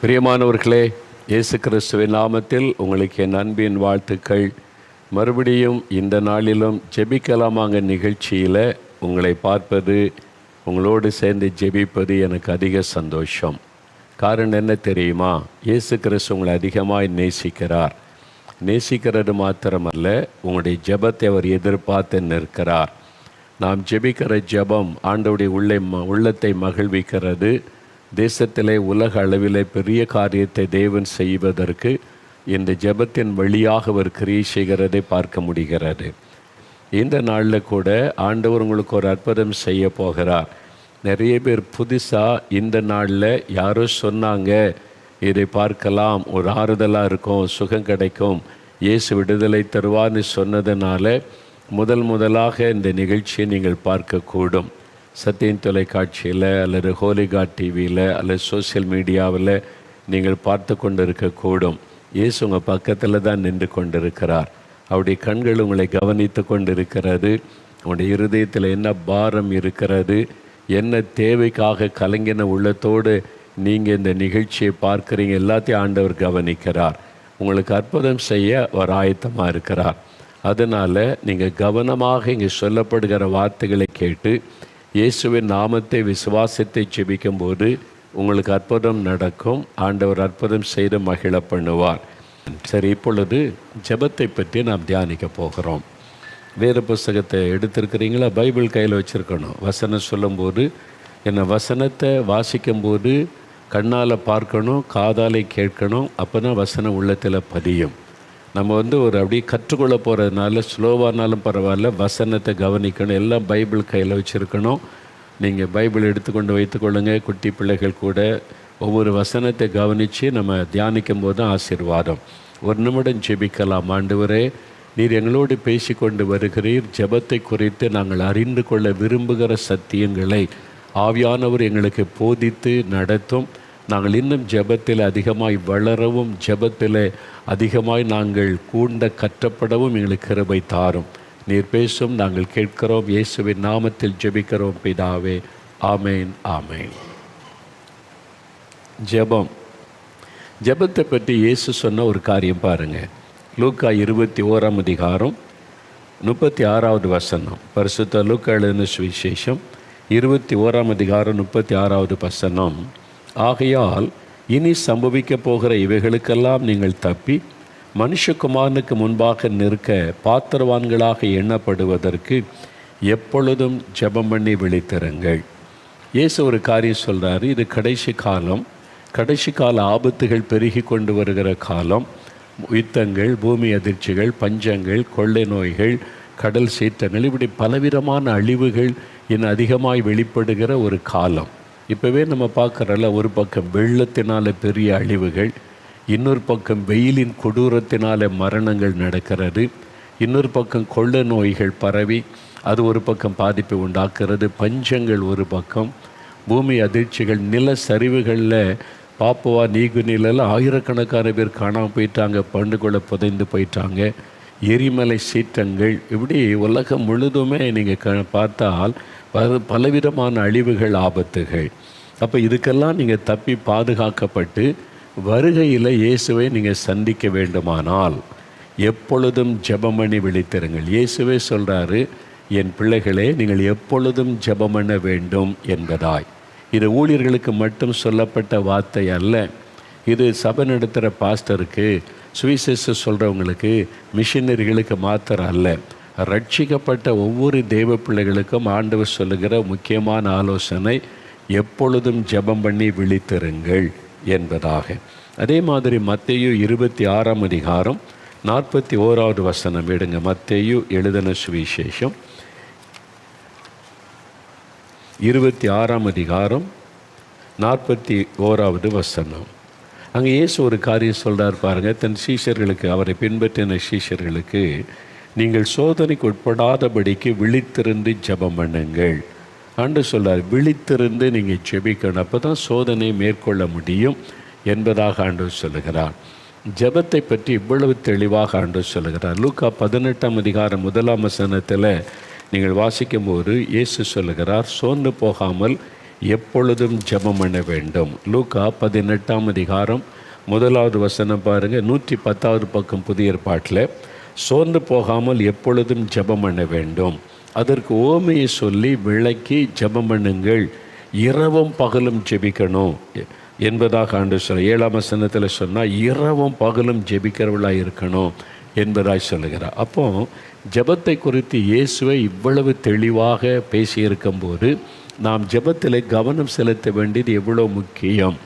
பிரியமானவர்களே, இயேசு கிறிஸ்துவின் நாமத்தில் உங்களுக்கு என் அன்பின் வாழ்த்துக்கள். மறுபடியும் இந்த நாளிலும் ஜெபிக்கலாமாங்க நிகழ்ச்சியில் உங்களை பார்ப்பது, உங்களோடு சேர்ந்து ஜெபிப்பது எனக்கு அதிக சந்தோஷம். காரணம் என்ன தெரியுமா? இயேசு கிறிஸ்து உங்களை அதிகமாக நேசிக்கிறார். நேசிக்கிறது மாத்திரமல்ல, உங்களுடைய ஜெபத்தை அவர் எதிர்பார்த்து நிற்கிறார். நாம் ஜெபிக்கிற ஜெபம் ஆண்டவருடைய உள்ளத்தை மகிழ்விக்கிறது. தேசத்திலே உலக அளவிலே பெரிய காரியத்தை தேவன் செய்வதற்கு இந்த ஜெபத்தின் வழியாக அவர் கிரியை செய்கிறதை பார்க்க முடிகிறது. இந்த நாளில் கூட ஆண்டவர் உங்களுக்கு ஒரு அற்புதம் செய்ய போகிறார். நிறைய பேர் புதுசாக இந்த நாளில் யாரோ சொன்னாங்க, இதை பார்க்கலாம், ஒரு ஆறுதலாக இருக்கும், சுகம் கிடைக்கும், இயேசு விடுதலை தருவான்னு சொன்னதுனால முதலாக இந்த நிகழ்ச்சியை நீங்கள் பார்க்கக்கூடும். சத்தியம் தொலைக்காட்சியில் அல்லது ஹோலிகாட் டிவியில் அல்லது சோசியல் மீடியாவில் நீங்கள் பார்த்து கொண்டு இருக்கக்கூடும். இயேசு உங்கள் பக்கத்தில் தான் நின்று கொண்டிருக்கிறார். அவருடைய கண்கள் உங்களை கவனித்து கொண்டிருக்கிறது. உங்களுடைய இருதயத்தில் என்ன பாரம் இருக்கிறது, என்ன தேவைக்காக கலங்கின உள்ளத்தோடு நீங்கள் இந்த நிகழ்ச்சியை பார்க்குறீங்க, எல்லாத்தையும் ஆண்டவர் கவனிக்கிறார். உங்களுக்கு அற்புதம் செய்ய அவர் ஆயத்தமாக இருக்கிறார். அதனால் நீங்கள் கவனமாக இங்கே சொல்லப்படுகிற வார்த்தைகளை கேட்டு இயேசுவின் நாமத்தை விசுவாசத்தை ஜெபிக்கும்போது உங்களுக்கு அற்புதம் நடக்கும். ஆண்டவர் அற்புதம் செய்து மகிழ பண்ணுவார். சரி, இப்பொழுது ஜெபத்தை பற்றி நாம் தியானிக்க போகிறோம். வேறு புஸ்தகத்தை எடுத்திருக்கிறீங்களா? பைபிள் கையில் வச்சுருக்கணும். வசனம் சொல்லும்போது என்ன, வசனத்தை வாசிக்கும்போது கண்ணால் பார்க்கணும், காதாலை கேட்கணும். அப்போ தான் வசனம் உள்ளத்தில் பதியும். நம்ம ஒரு அப்படியே கற்றுக்கொள்ள போகிறதுனால ஸ்லோவானாலும் பரவாயில்ல, வசனத்தை கவனிக்கணும். எல்லாம் பைபிள் கையில் வச்சுருக்கணும். நீங்கள் பைபிள் எடுத்துக்கொண்டு வைத்துக்கொள்ளுங்க. குட்டி பிள்ளைகள் கூட ஒவ்வொரு வசனத்தை கவனித்து நம்ம தியானிக்கும் போது ஆசீர்வாதம். ஒரு நிமிடம் ஜெபிக்கலாம். ஆண்டவரே, நீர் எங்களோடு பேசி கொண்டு வருகிறீர். ஜெபத்தை குறித்து நாங்கள் அறிந்து கொள்ள விரும்புகிற சத்தியங்களை ஆவியானவர் எங்களுக்கு போதித்து நடத்தும். நாங்கள் இன்னும் ஜெபத்தில் அதிகமாய் வளரவும், ஜெபத்தில் அதிகமாய் நாங்கள் கூண்ட கற்றப்படவும் எங்களுக்கு கிருபை தாரும். நீர் பேசும், நாங்கள் கேட்கிறோம். இயேசுவின் நாமத்தில் ஜெபிக்கிறோம் பிதாவே, ஆமேன், ஆமேன். ஜெபத்தை பற்றி இயேசு சொன்ன ஒரு காரியம் பாருங்கள். லூக்கா 21 36 வசனம். பரிசுத்த லூக்கா எழுதின சுவிசேஷம் 21 36 வசனம். ஆகையால் இனி சம்பவிக்க போகிற இவைகளுக்கெல்லாம் நீங்கள் தப்பி மனுஷகுமாரனுக்கு முன்பாக நிற்க பாத்திரவான்களாக எண்ணப்படுவதற்கு எப்பொழுதும் ஜெபம் பண்ணி விழித்திருங்கள். இயேசு ஒரு காரியம் சொல்கிறாரு. இது கடைசி காலம். கடைசி கால ஆபத்துகள் பெருகி கொண்டு வருகிற காலம். யுத்தங்கள், பூமி அதிர்ச்சிகள், பஞ்சங்கள், கொள்ளை நோய்கள், கடல் சீற்றங்கள், இப்படி பலவிதமான அழிவுகள் இன்னும் அதிகமாய் வெளிப்படுகிற ஒரு காலம். இப்போவே நம்ம பார்க்குறல, ஒரு பக்கம் வெள்ளத்தினால பெரிய அழிவுகள், இன்னொரு பக்கம் வெயிலின் கொடூரத்தினால மரணங்கள் நடக்கிறது, இன்னொரு பக்கம் கொள்ளை நோய்கள் பரவி அது ஒரு பக்கம் பாதிப்பை உண்டாக்குறது, பஞ்சங்கள் ஒரு பக்கம், பூமி அதிர்ச்சிகள், நில சரிவுகளில் பாப்புவா நியூகினியில் ஆயிரக்கணக்கான பேர் காணாமல் போயிட்டாங்க, பண்டுக்குள்ளே புதைந்து போயிட்டாங்க, எரிமலை சீற்றங்கள், இப்படி உலகம் முழுதுமே நீங்கள் பார்த்தால் பலவிதமான அழிவுகள், ஆபத்துகள். அப்போ இதுக்கெல்லாம் நீங்கள் தப்பி பாதுகாக்கப்பட்டு வருகையில் இயேசுவை நீங்கள் சந்திக்க வேண்டுமானால் எப்பொழுதும் ஜெபம் பண்ணி விழித்திருங்கள். இயேசுவே சொல்கிறாரு, என் பிள்ளைகளே, நீங்கள் எப்பொழுதும் ஜெபம் பண்ண வேண்டும் என்பதாய். இது ஊழியர்களுக்கு மட்டும் சொல்லப்பட்ட வார்த்தை அல்ல. இது சபை நடத்துகிற பாஸ்டருக்கு, சுவிசேஷம் சொல்கிறவங்களுக்கு, மிஷினரிகளுக்கு மாத்திரம் அல்ல. ரட்சிக்கப்பட்ட ஒவ்வொரு தேவ பிள்ளைகளுக்கும் ஆண்டவர் சொல்லுகிற முக்கியமான ஆலோசனை, எப்பொழுதும் ஜெபம் பண்ணி விழித்திருங்கள் என்பதாக. அதே மாதிரி மத்தேயு 26 41 வசனம் எடுங்க. மத்தேயு எழுதின சுவிசேஷம் 26 41 வசனம். அங்கே இயேசு ஒரு காரியம் சொல்கிறார் பாருங்கள். தன் சீஷர்களுக்கு, அவரை பின்பற்றின சீஷர்களுக்கு, நீங்கள் சோதனைக்கு உட்படாதபடிக்கு விழித்திருந்து ஜெபம் பண்ணுங்கள் ஆண்டு சொல்கிறார். விழித்திருந்து நீங்கள் ஜெபிக்கணும், அப்போ தான் சோதனையை மேற்கொள்ள முடியும் என்பதாக ஆண்டவர் சொல்லுகிறார். ஜெபத்தை பற்றி இவ்வளவு தெளிவாக ஆண்டவர் சொல்லுகிறார். லூக்கா 18 1 வசனத்தில் நீங்கள் வாசிக்கும்போது இயேசு சொல்லுகிறார், சோர்ந்து போகாமல் எப்பொழுதும் ஜெபம் பண்ண வேண்டும். லூக்கா 18ஆம் அதிகாரம் 1வது வசனம் பாருங்கள். 110வது பக்கம் புதிய ஏற்பாட்டில், சோர்ந்து போகாமல் எப்பொழுதும் ஜெபம் பண்ண வேண்டும், அதற்கு ஓமையை சொல்லி விளக்கி ஜெபம் பண்ணுங்கள், இரவும் பகலும் ஜெபிக்கணும் என்பதாக ஆண்டவர் சொல்ல. 7ஆம் வசனத்தில் சொன்னால் இரவும் பகலும் ஜெபிக்கிறவளாக இருக்கணும் என்பதாய் சொல்லுகிறார். அப்போ ஜெபத்தை குறித்து இயேசுவை இவ்வளவு தெளிவாக பேசியிருக்கும்போது நாம் ஜெபத்தில் கவனம் செலுத்த வேண்டியது எவ்வளோ முக்கியம்,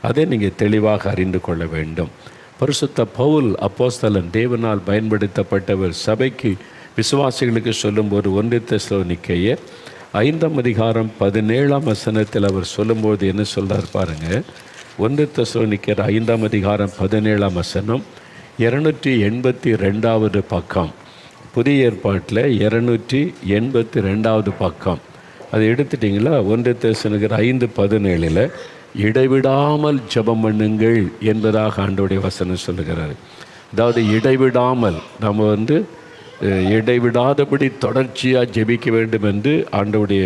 அதை நீங்கள் தெளிவாக அறிந்து கொள்ள வேண்டும். பரிசுத்த பவுல் அப்போஸ்தலன், தேவனால் பயன்படுத்தப்பட்டவர், சபைக்கு விசுவாசிகளுக்கு சொல்லும்போது 1 தெசலோனிக்கேயர் 5ஆம் அதிகாரம் 17ஆம் வசனத்தில் அவர் சொல்லும்போது என்ன சொல்கிறார் பாருங்கள். 1 தெசலோனிக்கேயர் 5ஆம் அதிகாரம் 17ஆம் வசனம், 282வது பக்கம், புதிய ஏற்பாட்டில் 282வது பக்கம். அதை எடுத்துட்டிங்களா? 1 தெசலோனிக்கேயர் 5:17 இடைவிடாமல் ஜெபம் பண்ணுங்கள் என்பதாக ஆண்டவருடைய வசனம் சொல்லுகிறார். அதாவது இடைவிடாமல், நம்ம இடைவிடாதபடி தொடர்ச்சியாக ஜெபிக்க வேண்டும் என்று ஆண்டவருடைய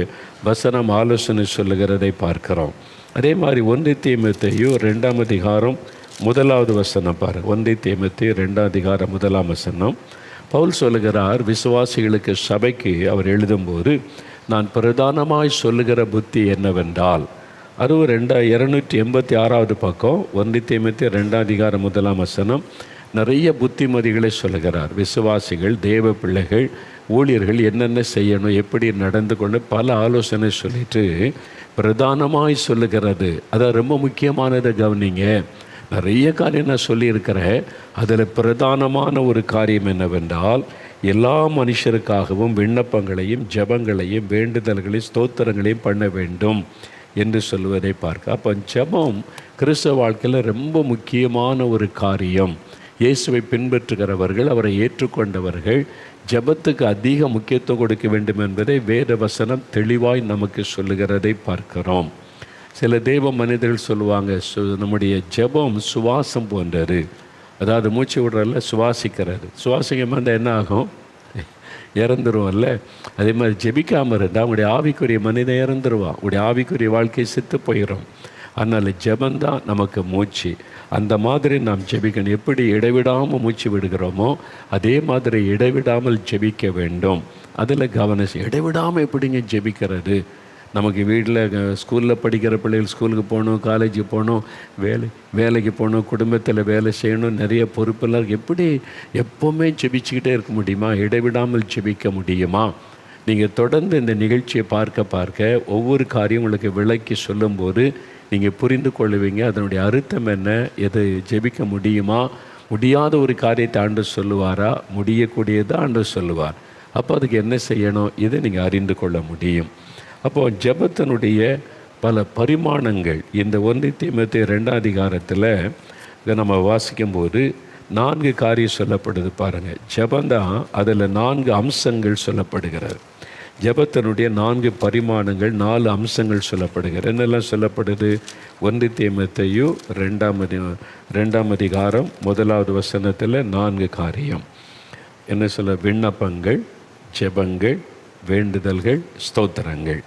வசனம் ஆலோசனை சொல்லுகிறதை பார்க்கிறோம். அதே மாதிரி 1 தீமோத்தேயு 2ஆம் அதிகாரம் 1வது வசனம் பாருங்கள். 1 தீமோத்தேயு 2ஆம் அதிகாரம் 1ஆம் வசனம், பவுல் சொல்லுகிறார், விசுவாசிகளுக்கு சபைக்கு அவர் எழுதும்போது, நான் பிரதானமாய் சொல்லுகிற புத்தி என்னவென்றால், அதுவும் 286வது பக்கம் 1 தீமோத்தேயு 2ஆம் அதிகாரம் 1ஆம் வசனம், நிறைய புத்திமதிகளை சொல்லுகிறார். விசுவாசிகள், தேவ பிள்ளைகள், ஊழியர்கள் என்னென்ன செய்யணும், எப்படி நடந்து கொண்டு பல ஆலோசனை சொல்லிட்டு பிரதானமாய் சொல்லுகிறது. அதான் ரொம்ப முக்கியமானதை கவனிங்க. நிறைய காரியம் நான் சொல்லியிருக்கிறேன். அதில் பிரதானமான ஒரு காரியம் என்னவென்றால், எல்லா மனுஷருக்காகவும் விண்ணப்பங்களையும் ஜெபங்களையும் வேண்டுதல்களையும் ஸ்தோத்திரங்களையும் பண்ண வேண்டும் என்று சொல்வதை பார்க்க. அப்போ ஜெபம் கிறிஸ்தவ வாழ்க்கையில் ரொம்ப முக்கியமான ஒரு காரியம். இயேசுவை பின்பற்றுகிறவர்கள், அவரை ஏற்றுக்கொண்டவர்கள் ஜெபத்துக்கு அதிக முக்கியத்துவம் கொடுக்க வேண்டும் என்பதை வேத வசனம் தெளிவாய் நமக்கு சொல்லுகிறதை பார்க்கிறோம். சில தேவ மனிதர்கள் சொல்லுவாங்க, நம்முடைய ஜெபம் சுவாசம் போன்றது. அதாவது மூச்சு விடுறதில்ல, சுவாசிக்கிறது. சுவாசிக்காமல் இருந்தால் என்ன ஆகும்? இறந்துருவோம்ல. அதே மாதிரி ஜெபிக்காமல் இருந்தால் அவங்களுடைய ஆவிக்குரிய மனிதன் இறந்துருவான். உடைய ஆவிக்குரிய வாழ்க்கை செத்து போயிடும். அதனால் ஜெபந்தான் நமக்கு மூச்சு. அந்த மாதிரி நாம் ஜெபிக்கணும். எப்படி இடைவிடாமல் மூச்சு விடுகிறோமோ அதே மாதிரி இடைவிடாமல் ஜெபிக்க வேண்டும். அதில் கவனம். இடைவிடாமல் எப்படிங்க ஜெபிக்கிறது? நமக்கு வீட்டில் ஸ்கூலில் படிக்கிற பிள்ளைகள் ஸ்கூலுக்கு போகணும், காலேஜுக்கு போகணும், வேலைக்கு போகணும், குடும்பத்தில் வேலை செய்யணும், நிறைய பொறுப்பெல்லாம். எப்படி எப்போவுமே ஜெபிச்சுக்கிட்டே இருக்க முடியுமா? இடைவிடாமல் ஜெபிக்க முடியுமா? நீங்கள் தொடர்ந்து இந்த நிகழ்ச்சியை பார்க்க ஒவ்வொரு காரியம் உங்களுக்கு விளக்கி சொல்லும்போது நீங்கள் புரிந்து கொள்ளுவீங்க. அதனுடைய அர்த்தம் என்ன, எது ஜெபிக்க முடியுமா, முடியாத ஒரு காரியத்தை ஆண்டவர் சொல்லுவாரா, முடியக்கூடியதை ஆண்டவர் சொல்லுவார். அப்போ அதுக்கு என்ன செய்யணும், இதை நீங்கள் அறிந்து கொள்ள முடியும். அப்போது ஜெபத்தினுடைய பல பரிமாணங்கள் இந்த 1 தீமோத்தேயு 2ஆம் அதிகாரத்தில் நம்ம வாசிக்கும்போது 4 காரியம் சொல்லப்படுது பாருங்கள். ஜெபந்தான் அதில் 4 அம்சங்கள் சொல்லப்படுகிறது. ஜெபத்தினுடைய 4 பரிமாணங்கள், 4 அம்சங்கள் சொல்லப்படுகிறது. என்னெல்லாம் சொல்லப்படுது? 1 தீமோத்தேயு 2ஆம் அதிகாரம் 1வது வசனத்தில் 4 காரியம் என்ன சொல்ல? விண்ணப்பங்கள், ஜெபங்கள், வேண்டுதல்கள், ஸ்தோத்திரங்கள்.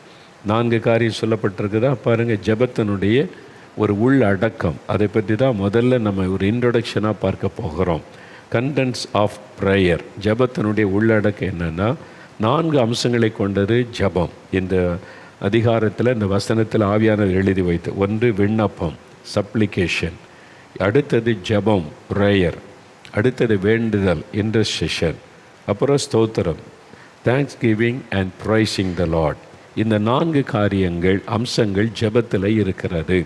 4 காரியம் சொல்லப்பட்டிருக்குதா பாருங்கள். ஜெபத்தினுடைய ஒரு உள் அடக்கம், அதை பற்றி தான் முதல்ல நம்ம ஒரு இன்ட்ரொடக்ஷனாக பார்க்க போகிறோம். Contents of prayer. ஜெபத்தினுடைய உள்ளடக்கம் என்னென்னா 4 அம்சங்களை கொண்டது ஜெபம். இந்த அதிகாரத்தில், இந்த வசனத்தில் ஆவியானவர் எழுதி வைத்து, 1 விண்ணப்பம், சப்ளிகேஷன், அடுத்தது ஜெபம், ப்ரேயர், அடுத்தது வேண்டுதல், இன்டர்செஷன், அப்புறம் ஸ்தோத்திரம், thanks giving and pricing the Lord. இந்த 4 காரியங்கள், அம்சங்கள் ஜெபத்தில் இருக்கிறது.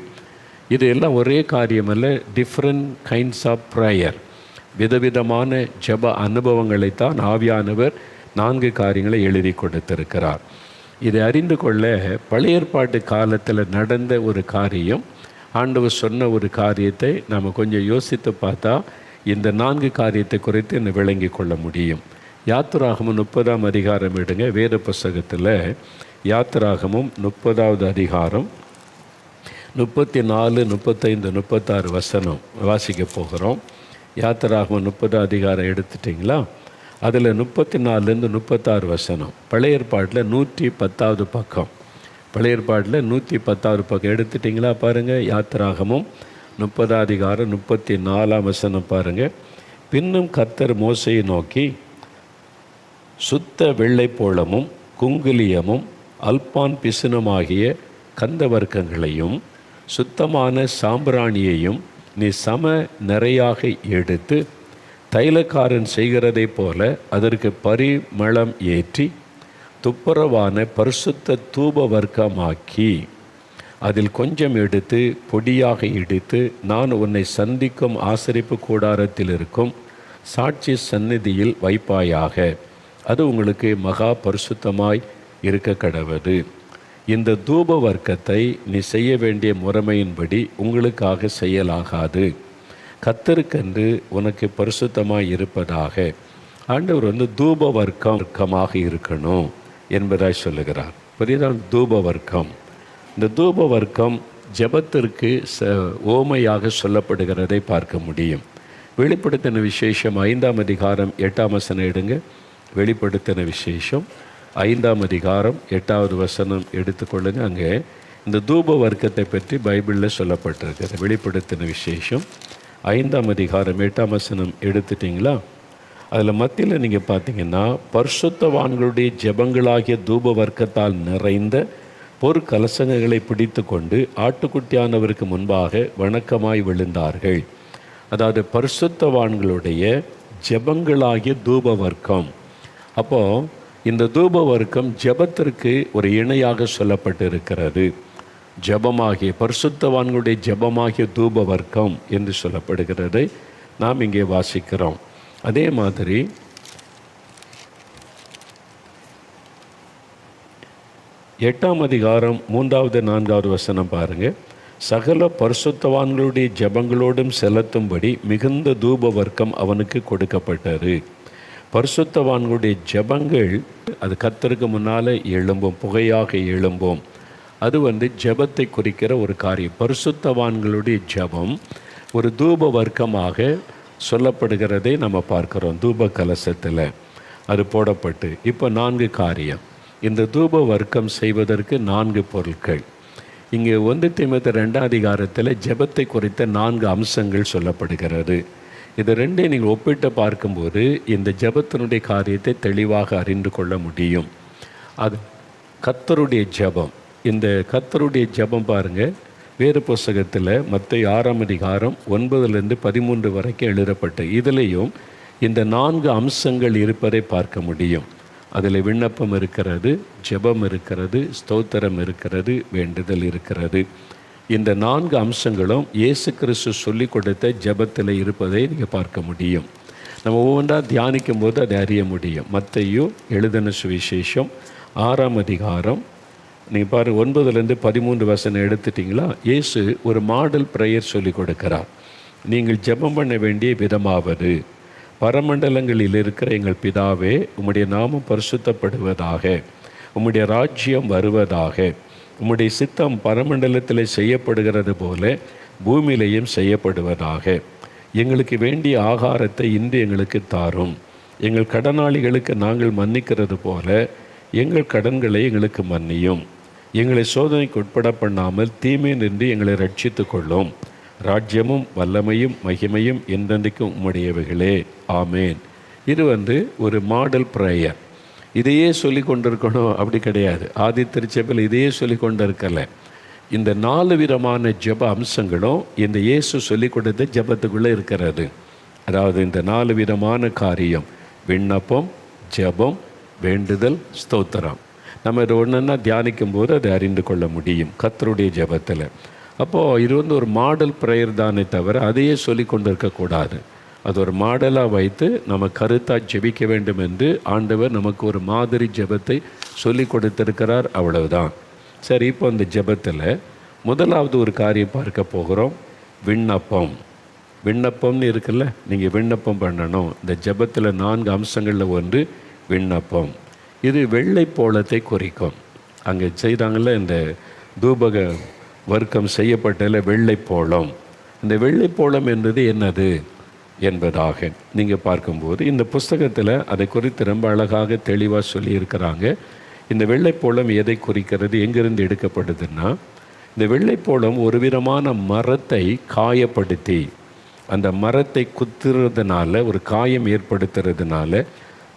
இது எல்லாம் ஒரே காரியமல்ல, டிஃப்ரெண்ட் கைண்ட்ஸ் ஆஃப் ப்ரேயர். விதவிதமான ஜெப அனுபவங்களைத்தான் ஆவியானவர் 4 காரியங்களை எழுதி கொடுத்திருக்கிறார். இதை அறிந்து கொள்ள பழைய ஏற்பாட்டு காலத்தில் நடந்த ஒரு காரியம், ஆண்டவர் சொன்ன ஒரு காரியத்தை நாம் கொஞ்சம் யோசித்து பார்த்தா இந்த 4 காரியத்தை குறித்து விளங்கி கொள்ள முடியும். யாத்திராகமம் 30ஆம் அதிகாரம் எடுங்க. வேத புஸ்தகத்தில் யாத்திராகமம் 30வது அதிகாரம் 34, 35, 36 வசனம் வாசிக்க போகிறோம். யாத்திராகமம் 30 அதிகாரம் எடுத்துட்டிங்களா? அதில் 34லேருந்து 36 வசனம். பழைய ஏற்பாட்டில் 110வது பக்கம். பழைய ஏற்பாட்டில் 110 பக்கம் எடுத்துட்டிங்களா பாருங்கள். யாத்திராகமும் 30ஆம் அதிகாரம் 34ஆம் வசனம் பாருங்கள். பின்னும் கர்த்தர் மோசையை நோக்கி, சுத்த வெள்ளைப்போளமும் குங்குலியமும் அல்பான் பிசுனமாகிய கந்தவர்க்கங்களையும் சுத்தமான சாம்பிராணியையும் நீ சம நிறையாக எடுத்து தைலக்காரன் செய்கிறதை போல அதற்கு பரிமளம் ஏற்றி துப்புரவான பரிசுத்த தூப வர்க்கமாக்கி அதில் கொஞ்சம் எடுத்து பொடியாக இடித்து நான் உன்னை சந்திக்கும் ஆசரிப்பு கூடாரத்தில் இருக்கும் சாட்சி சந்நிதியில் வைப்பாயாக. அது உங்களுக்கு மகா பரிசுத்தமாய் இருக்க கடவது. இந்த தூப வர்க்கத்தை நீ செய்ய வேண்டிய முறைமையின்படி உங்களுக்காக செய்யலாகாது. கர்த்தருக்கென்று உனக்கு பரிசுத்தமாய் இருப்பதாக. ஆண்டவர் தூப வர்க்கமாக இருக்கணும் என்பதாய் சொல்லுகிறார். புரியுதான்? தூப வர்க்கம். இந்த தூப வர்க்கம் ஜெபத்திற்கு ஓமையாக சொல்லப்படுகிறதை பார்க்க முடியும். வெளிப்படுத்தின விசேஷம் 5ஆம் அதிகாரம் 8ஆம் வசனம் எடுங்க. வெளிப்படுத்தின விசேஷம் 5ஆம் அதிகாரம் 8வது வசனம் எடுத்துக்கொள்ளுங்க. அங்கே இந்த தூப வர்க்கத்தை பற்றி பைபிளில் சொல்லப்பட்டிருக்கிறது. வெளிப்படுத்தின விசேஷம் 5ஆம் அதிகாரம் 8ஆம் வசனம் எடுத்துட்டிங்களா? அதில் மத்தியில் நீங்கள் பார்த்தீங்கன்னா, பரிசுத்தவான்களுடைய ஜெபங்களாகிய தூப வர்க்கத்தால் நிறைந்த பொற்கலசங்களை பிடித்து கொண்டு ஆட்டுக்குட்டியானவருக்கு முன்பாக வணக்கமாய் விழுந்தார்கள். அதாவது பரிசுத்தவான்களுடைய ஜெபங்களாகிய தூப வர்க்கம். அப்போது இந்த தூப வர்க்கம் ஜெபத்திற்கு ஒரு இணையாக சொல்லப்பட்டு இருக்கிறது. ஜெபமாகிய பரிசுத்தவான்களுடைய ஜெபமாகிய தூப வர்க்கம் என்று சொல்லப்படுகிறதை நாம் இங்கே வாசிக்கிறோம். அதே மாதிரி 8ஆம் அதிகாரம் 3வது 4வது வசனம் பாருங்கள். சகல பரிசுத்தவான்களுடைய ஜெபங்களோடும் செலுத்தும்படி மிகுந்த தூப வர்க்கம் அவனுக்கு கொடுக்கப்பட்டது. பரிசுத்தவான்களுடைய ஜெபங்கள் அது கர்த்தருக்கு முன்னால் எழும்பும், புகையாக எழும்பும். அது ஜெபத்தை குறிக்கிற ஒரு காரியம். பரிசுத்தவான்களுடைய ஜெபம் ஒரு தூப வர்க்கமாக சொல்லப்படுகிறதை நம்ம பார்க்குறோம். தூப கலசத்தில் அது போடப்பட்டு இப்போ 4 காரியம். இந்த தூப வர்க்கம் செய்வதற்கு 4 பொருட்கள். இங்கே 1 தீமோத்தேயு 2ஆம் அதிகாரத்தில் ஜெபத்தை குறித்த 4 அம்சங்கள் சொல்லப்படுகிறது. இது ரெண்டையும் நீங்கள் ஒப்பிட்டு பார்க்கும்போது இந்த ஜெபத்தினுடைய காரியத்தை தெளிவாக அறிந்து கொள்ள முடியும். அது கர்த்தருடைய ஜெபம். இந்த கர்த்தருடைய ஜெபம் பாருங்கள், வேறு புஸ்தகத்தில் மத்தேயு 6ஆம் அதிகாரம் 9லிருந்து 13 வரைக்கும் எழுதப்பட்டு இதிலையும் இந்த 4 அம்சங்கள் இருப்பதை பார்க்க முடியும். அதில் விண்ணப்பம் இருக்கிறது, ஜெபம் இருக்கிறது, ஸ்தோத்திரம் இருக்கிறது, வேண்டுதல் இருக்கிறது. இந்த 4 அம்சங்களும் இயேசு கிறிஸ்து சொல்லிக் கொடுத்த ஜெபத்தில் இருப்பதை நீங்கள் பார்க்க முடியும். நம்ம ஒவ்வொன்றா தியானிக்கும் போது அதை அறிய முடியும். மத்தேயு எழுதின சுவிசேஷம் 6ஆம் அதிகாரம் நீங்கள் பாருங்கள், 9லிருந்து 13 வசனம் எடுத்துட்டிங்களா? இயேசு ஒரு மாடல் ப்ரேயர் சொல்லிக் கொடுக்கிறார். நீங்கள் ஜெபம் பண்ண வேண்டிய விதமாவது, பரமண்டலங்களில் இருக்கிற எங்கள் பிதாவே, உம்முடைய நாமம் பரிசுத்தப்படுவதாக, உம்முடைய ராஜ்யம் வருவதாக, உம்முடைய சித்தம் பரமண்டலத்தில் செய்யப்படுகிறது போல பூமியிலையும் செய்யப்படுவதாக. எங்களுக்கு வேண்டிய ஆகாரத்தை இன்று எங்களுக்கு தாரும். எங்கள் கடனாளிகளுக்கு நாங்கள் மன்னிக்கிறது போல எங்கள் கடன்களை எங்களுக்கு மன்னியும். எங்களை சோதனைக்கு உட்பட பண்ணாமல் தீமை நின்று எங்களை ரட்சித்து கொள்ளும். ராஜ்யமும் வல்லமையும் மகிமையும் என்றென்றைக்கும் உம்முடையவைகளே, ஆமேன். இது ஒரு மாடல் ப்ரேயர். இதையே சொல்லி கொண்டிருக்கணும் அப்படி கிடையாது. ஆதி திருச்சபையில் இதையே சொல்லி கொண்டு இருக்கலை. இந்த 4 விதமான ஜெப அம்சங்களும் இந்த இயேசு சொல்லி கொடுத்த ஜெபத்துக்குள்ளே இருக்கிறது. அதாவது இந்த 4 விதமான காரியம்: விண்ணப்பம், ஜெபம், வேண்டுதல், ஸ்தோத்திரம். நம்ம இது ஒன்றா தியானிக்கும் போது அதை அறிந்து கொள்ள முடியும் கர்த்தருடைய ஜெபத்தில். அப்போது இது ஒரு மாடல் ப்ரேயர் தானே தவிர அதையே சொல்லி கொண்டு இருக்கக்கூடாது. அது ஒரு மாடலாக வைத்து நம்ம கருத்தாக ஜெபிக்க வேண்டும் என்று ஆண்டவர் நமக்கு ஒரு மாதிரி ஜெபத்தை சொல்லி கொடுத்திருக்கிறார். அவ்வளவுதான். சரி, இப்போ இந்த ஜெபத்தில் முதலாவது ஒரு காரியம் பார்க்க போகிறோம். விண்ணப்பம். விண்ணப்பம்னு இருக்குல்ல, நீங்கள் விண்ணப்பம் பண்ணணும். இந்த ஜெபத்தில் 4 அம்சங்களில் ஒன்று விண்ணப்பம். இது வெள்ளை போளத்தை குறிக்கும். அங்கே செய்தாங்கள்ல, இந்த தூபக வர்க்கம் செய்யப்பட்டதில் வெள்ளை போளம். இந்த வெள்ளை போளம் என்பது என்னது என்பதாக நீங்கள் பார்க்கும்போது இந்த புஸ்தகத்தில் அதை குறித்து ரொம்ப அழகாக தெளிவாக சொல்லியிருக்கிறாங்க. இந்த வெள்ளைப்போளம் எதை குறிக்கிறது, எங்கிருந்து எடுக்கப்படுதுன்னா, இந்த வெள்ளைப்போளம் ஒரு விதமான மரத்தை காயப்படுத்தி, அந்த மரத்தை குத்துறதுனால, ஒரு காயம் ஏற்படுத்துறதுனால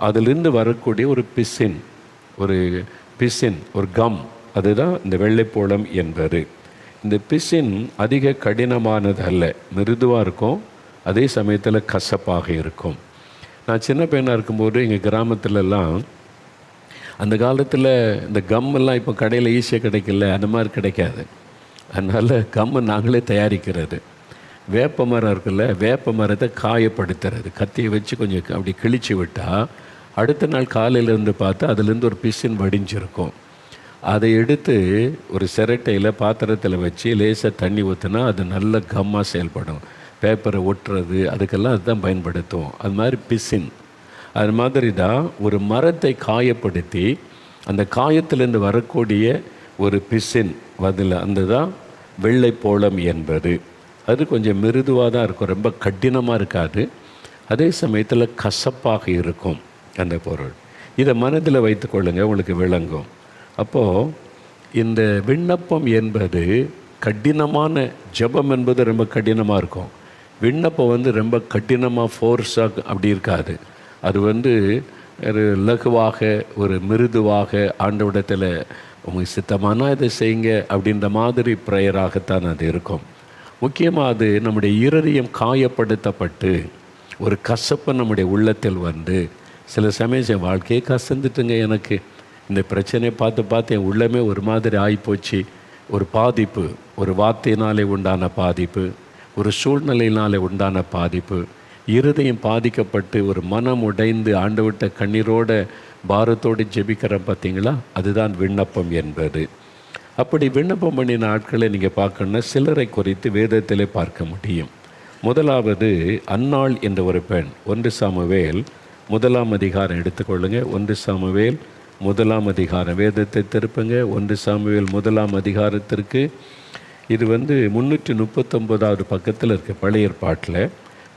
அதிலிருந்து வரக்கூடிய ஒரு பிசின், ஒரு கம், அதுதான் இந்த வெள்ளைப்போளம் என்பது. இந்த பிசின் அதிக கடினமானது அல்ல, மிருதுவாக இருக்கும், அதே சமயத்தில் கசப்பாக இருக்கும். நான் சின்ன பையனாக இருக்கும்போது எங்கள் கிராமத்துலலாம் அந்த காலத்தில் இந்த கம்மெல்லாம் இப்போ கடையில் ஈஸியாக கிடைக்கல, அந்த மாதிரி கிடைக்காது. அதனால் கம்மை நாங்களே தயாரிக்கிறது. வேப்ப மரம் இருக்குல்ல, வேப்ப மரத்தை காயப்படுத்துறது, கத்தியை வச்சு கொஞ்சம் அப்படி கிழிச்சு விட்டால் அடுத்த நாள் காலையிலேருந்து பார்த்தா அதுலேருந்து ஒரு பிசின் வடிஞ்சிருக்கும். அதை எடுத்து ஒரு சிரட்டையில் பாத்திரத்தில் வச்சு லேசாக தண்ணி ஊற்றினா அது நல்ல கம்மாக செயல்படும். பேப்பரை ஒட்டுறது அதுக்கெல்லாம் அதுதான் பயன்படுத்தும். அது மாதிரி பிசின், அது மாதிரி தான் ஒரு மரத்தை காயப்படுத்தி அந்த காயத்திலேருந்து வரக்கூடிய ஒரு பிசின் பதில், அந்த தான் வெள்ளைப்போளம் என்பது. அது கொஞ்சம் மிருதுவாக தான் இருக்கும், ரொம்ப கடினமாக இருக்காது, அதே சமயத்தில் கசப்பாக இருக்கும் அந்த பொருள். இதை மனதில் வைத்து கொள்ளுங்கள், உங்களுக்கு விளங்கும். அப்போது இந்த விண்ணப்பம் என்பது கடினமான, ஜெபம் என்பது ரொம்ப கடினமாக இருக்கும். விண்ணப்பம் ரொம்ப கடினமாக ஃபோர்ஸாக அப்படி இருக்காது. அது ஒரு லகுவாக, ஒரு மிருதுவாக, ஆண்டவிடத்தில் உங்களுக்கு சித்தமானா இதை செய்யுங்க அப்படின்ற மாதிரி ப்ரேயராகத்தான் அது இருக்கும். முக்கியமாக அது நம்முடைய இருதயம் காயப்படுத்தப்பட்டு ஒரு கசப்பு நம்முடைய உள்ளத்தில் சில சமயம் வாழ்க்கையே கசந்துட்டுங்க, எனக்கு இந்த பிரச்சனையை பார்த்து என் உள்ளமே ஒரு மாதிரி ஆகிப்போச்சு. ஒரு பாதிப்பு, ஒரு வார்த்தையினாலே உண்டான பாதிப்பு, ஒரு சூழ்நிலையினாலே உண்டான பாதிப்பு, இருதயம் பாதிக்கப்பட்டு ஒரு மனம் உடைந்து ஆண்டவர்கிட்ட கண்ணீரோட பாரத்தோடு ஜெபிக்கிறோம் பார்த்தீங்களா, அதுதான் விண்ணப்பம் என்பது. அப்படி விண்ணப்பம் பண்ணின ஆட்களை நீங்கள் பார்க்கணுன்னா சிலரை குறித்து வேதத்திலே பார்க்க முடியும். முதலாவது அன்னாள் என்ற ஒரு பெண். 1 சாமுவேல் 1ஆம் அதிகாரம் எடுத்துக்கொள்ளுங்கள். 1 சாமுவேல் 1ஆம் அதிகாரம், வேதத்தை திருப்புங்க. 1 சாமுவேல் 1ஆம் அதிகாரத்திற்கு இது 339வது பக்கத்தில் இருக்குது, பழைய ஏற்பாட்டில்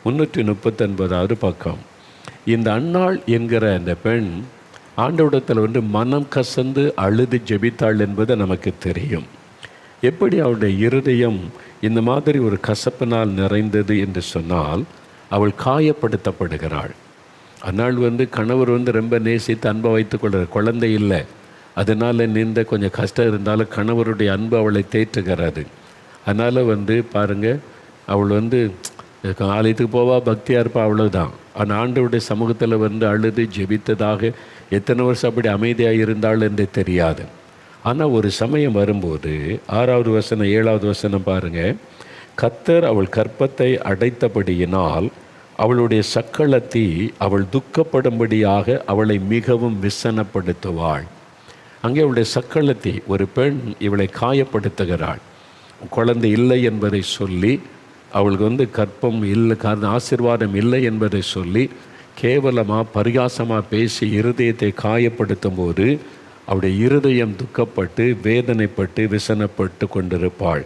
339வது பக்கம். இந்த அன்னாள் என்கிற அந்த பெண் ஆண்டவரிடத்தில் மனம் கசந்து அழுது ஜெபித்தாள் என்பது நமக்கு தெரியும். எப்படி அவளுடைய இருதயம் இந்த மாதிரி ஒரு கசப்பினால் நிறைந்தது என்று சொன்னால், அவள் காயப்படுத்தப்படுகிறாள். அன்னாள் கணவர் ரொம்ப நேசித்து அன்பை வைத்துக்கொள்கிறார், குழந்தை இல்லை, அதனால் கொஞ்சம் கஷ்டம் இருந்தாலும் கணவருடைய அன்பு அவளை தேற்றுகிறது. அதனால் பாருங்கள், அவள் ஆலயத்துக்கு போவா, பக்தியாக இருப்பா, அவ்வளோதான். ஆனால் ஆண்டவருடைய சமூகத்தில் அழுது ஜெபித்ததாக எத்தனை வருஷம் அப்படி அமைதியாக இருந்தாள் என்று தெரியாது. ஆனால் ஒரு சமயம் வரும்போது 6வது வசனம் 7வது வசனம் பாருங்கள். கர்த்தர் அவள் கற்பத்தை அடைத்தபடியினால் அவளுடைய சக்களத்தி அவள் துக்கப்படும்படியாக அவளை மிகவும் விசனப்படுத்துவாள். அங்கே அவளுடைய சக்களத்தி, ஒரு பெண் இவளை காயப்படுத்துகிறாள். குழந்தை இல்லை என்பதை சொல்லி, அவளுக்கு கற்பம் இல்லை, ஆசீர்வாதம் இல்லை என்பதை சொல்லி கேவலமாக பரிகாசமாக பேசி இருதயத்தை காயப்படுத்தும் போது அவளுடைய இருதயம் துக்கப்பட்டு வேதனைப்பட்டு விசனப்பட்டு கொண்டிருப்பாள்.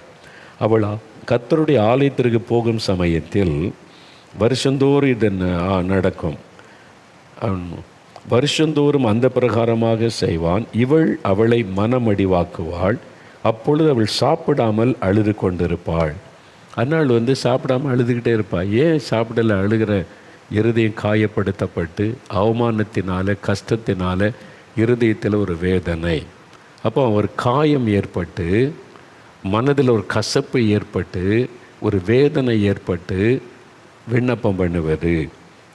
அவள் கர்த்தருடைய ஆலயத்திற்கு போகும் சமயத்தில் வருஷந்தோறும் இது நடக்கும். வருஷந்தோறும் அந்த பிரகாரமாக செய்வான். இவள் அவளை மனமடிவாக்குவாள். அப்பொழுது அவள் சாப்பிடாமல் அழுது கொண்டிருப்பாள். அதனால் சாப்பிடாமல் அழுதுகிட்டே இருப்பாள். ஏன் சாப்பிடலை அழுகிற? இருதயம் காயப்படுத்தப்பட்டு அவமானத்தினால, கஷ்டத்தினால இருதயத்தில் ஒரு வேதனை. அப்போ ஒரு காயம் ஏற்பட்டு, மனதில் ஒரு கசப்பு ஏற்பட்டு, ஒரு வேதனை ஏற்பட்டு விண்ணப்பம் பண்ணுவது.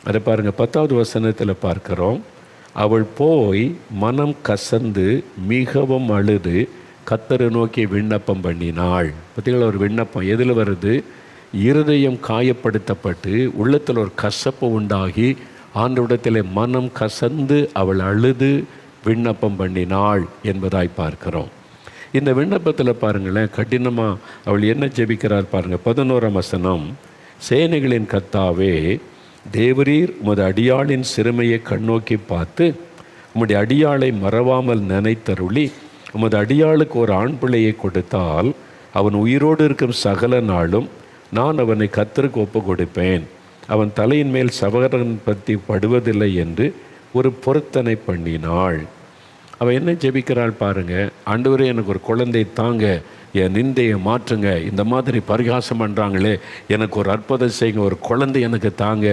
அதை பாருங்கள், 10வது வசனத்தில் பார்க்குறோம். அவள் போய் மனம் கசந்து மிகவும் அழுது கர்த்தரை நோக்கி விண்ணப்பம் பண்ணினாள். பார்த்தீங்களா, ஒரு விண்ணப்பம் எதில் வருது? இருதயம் காயப்படுத்தப்பட்டு உள்ளத்தில் ஒரு கசப்பு உண்டாகி ஆண்டவரிடத்தில் மனம் கசந்து அவள் அழுது விண்ணப்பம் பண்ணினாள் என்பதாய் பார்க்கிறோம். இந்த விண்ணப்பத்தில் பாருங்களேன், கடினமாக அவள் என்ன ஜெபிக்கிறார் பாருங்கள். 11ஆம் வசனம். சேனைகளின் கர்த்தாவே, தேவரீர் உமது அடியாளின் சிறுமையை கண்ணோக்கி பார்த்து உம்முடைய அடியாளை மறவாமல் நினைத்தருளி உமது அடியாளுக்கு ஒரு ஆண் பிள்ளையை கொடுத்தால் அவன் உயிரோடு இருக்கும் சகல நாளும் நான் அவனை கர்த்தருக்கு ஒப்பு கொடுப்பேன். அவன் தலையின் மேல் சவரன் பற்றி படுவதில்லை என்று ஒரு பொருத்தனை பண்ணினாள். அவள் என்ன ஜெபிக்கிறாள் பாருங்க, ஆண்டவரே எனக்கு ஒரு குழந்தை தாங்க, என் நிந்தையை மாற்றுங்க, இந்த மாதிரி பரிகாசம் பண்ணுறாங்களே, எனக்கு ஒரு அற்புதம் செய்யுங்க, ஒரு குழந்தை எனக்கு தாங்க.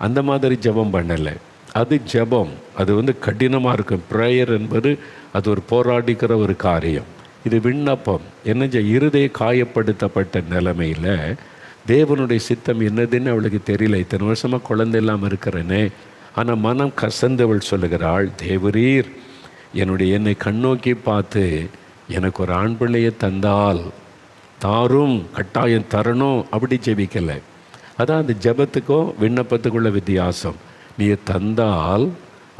அந்த மாதிரி ஜெபம் பண்ணலை. அது ஜெபம், அது கடினமாக இருக்கும். ப்ரேயர் என்பது அது ஒரு போராடிக்கிற ஒரு காரியம். இது விண்ணப்பம். என்ன இருதய காயப்படுத்தப்பட்ட நிலைமையில் தேவனுடைய சித்தம் என்னதுன்னு அவளுக்கு தெரியல. இத்தனை வருஷமாக குழந்தை இல்லாமல் இருக்கிறேனே. ஆனால் மனம் கசந்தவள் சொல்லுகிறாள், தேவரீர் என்னை கண்ணோக்கி பார்த்து எனக்கு ஒரு ஆண் பிள்ளையை தந்தால் தாரும், கட்டாயம் தரணும், அப்படி ஜெபிக்கலை. அதான் அந்த ஜெபத்துக்கும் விண்ணப்பத்துக்குள்ள வித்தியாசம். நீ தந்தால்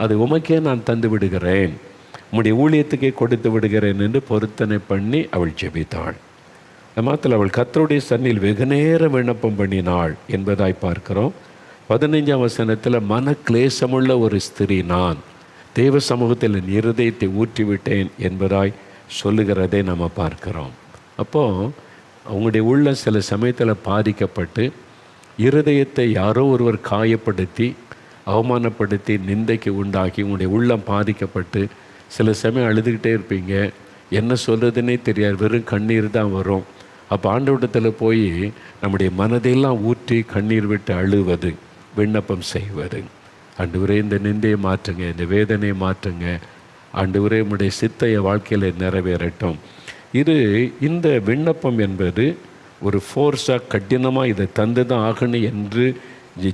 அது உமக்கே நான் தந்து விடுகிறேன், உம்முடைய ஊழியத்துக்கே கொடுத்து விடுகிறேன் என்று பொருத்தனை பண்ணி அவள் ஜெபித்தாள். மாத்திரம் அவள் கர்த்தருடைய சன்னில் வெகுநேரம் விண்ணப்பம் பண்ணினாள் என்பதாய் பார்க்கிறோம். 15ஆம் வசனத்தில் மன கிளேசமுள்ள ஒரு ஸ்திரீ நான், தேவ சமூகத்தில் என் இருதயத்தை ஊற்றிவிட்டேன் என்பதாய் சொல்லுகிறதை நம்ம பார்க்கிறோம். அப்போது அவங்களுடைய உள்ள சில சமயத்தில் பாதிக்கப்பட்டு இருதயத்தை யாரோ ஒருவர் காயப்படுத்தி அவமானப்படுத்தி நிந்தைக்கு உண்டாக்கி உங்களுடைய உள்ளம் பாதிக்கப்பட்டு சில சமயம் அழுதுகிட்டே இருப்பீங்க. என்ன சொல்கிறதுனே தெரியாது, வெறும் கண்ணீர் தான் வரும். அப்போ ஆண்டவரிடத்தில் போய் நம்முடைய மனதையெல்லாம் ஊற்றி கண்ணீர் விட்டு அழுவது, விண்ணப்பம் செய்வது. ஆண்டவரே இந்த நிந்தையை மாற்றுங்க, இந்த வேதனையை மாற்றுங்க, ஆண்டவரே உம்முடைய சித்தைய வாழ்க்கையில் நிறைவேறட்டும். இந்த விண்ணப்பம் என்பது ஒரு ஃபோர்ஸாக கடினமாக இதை தந்து தான் ஆகணும் என்று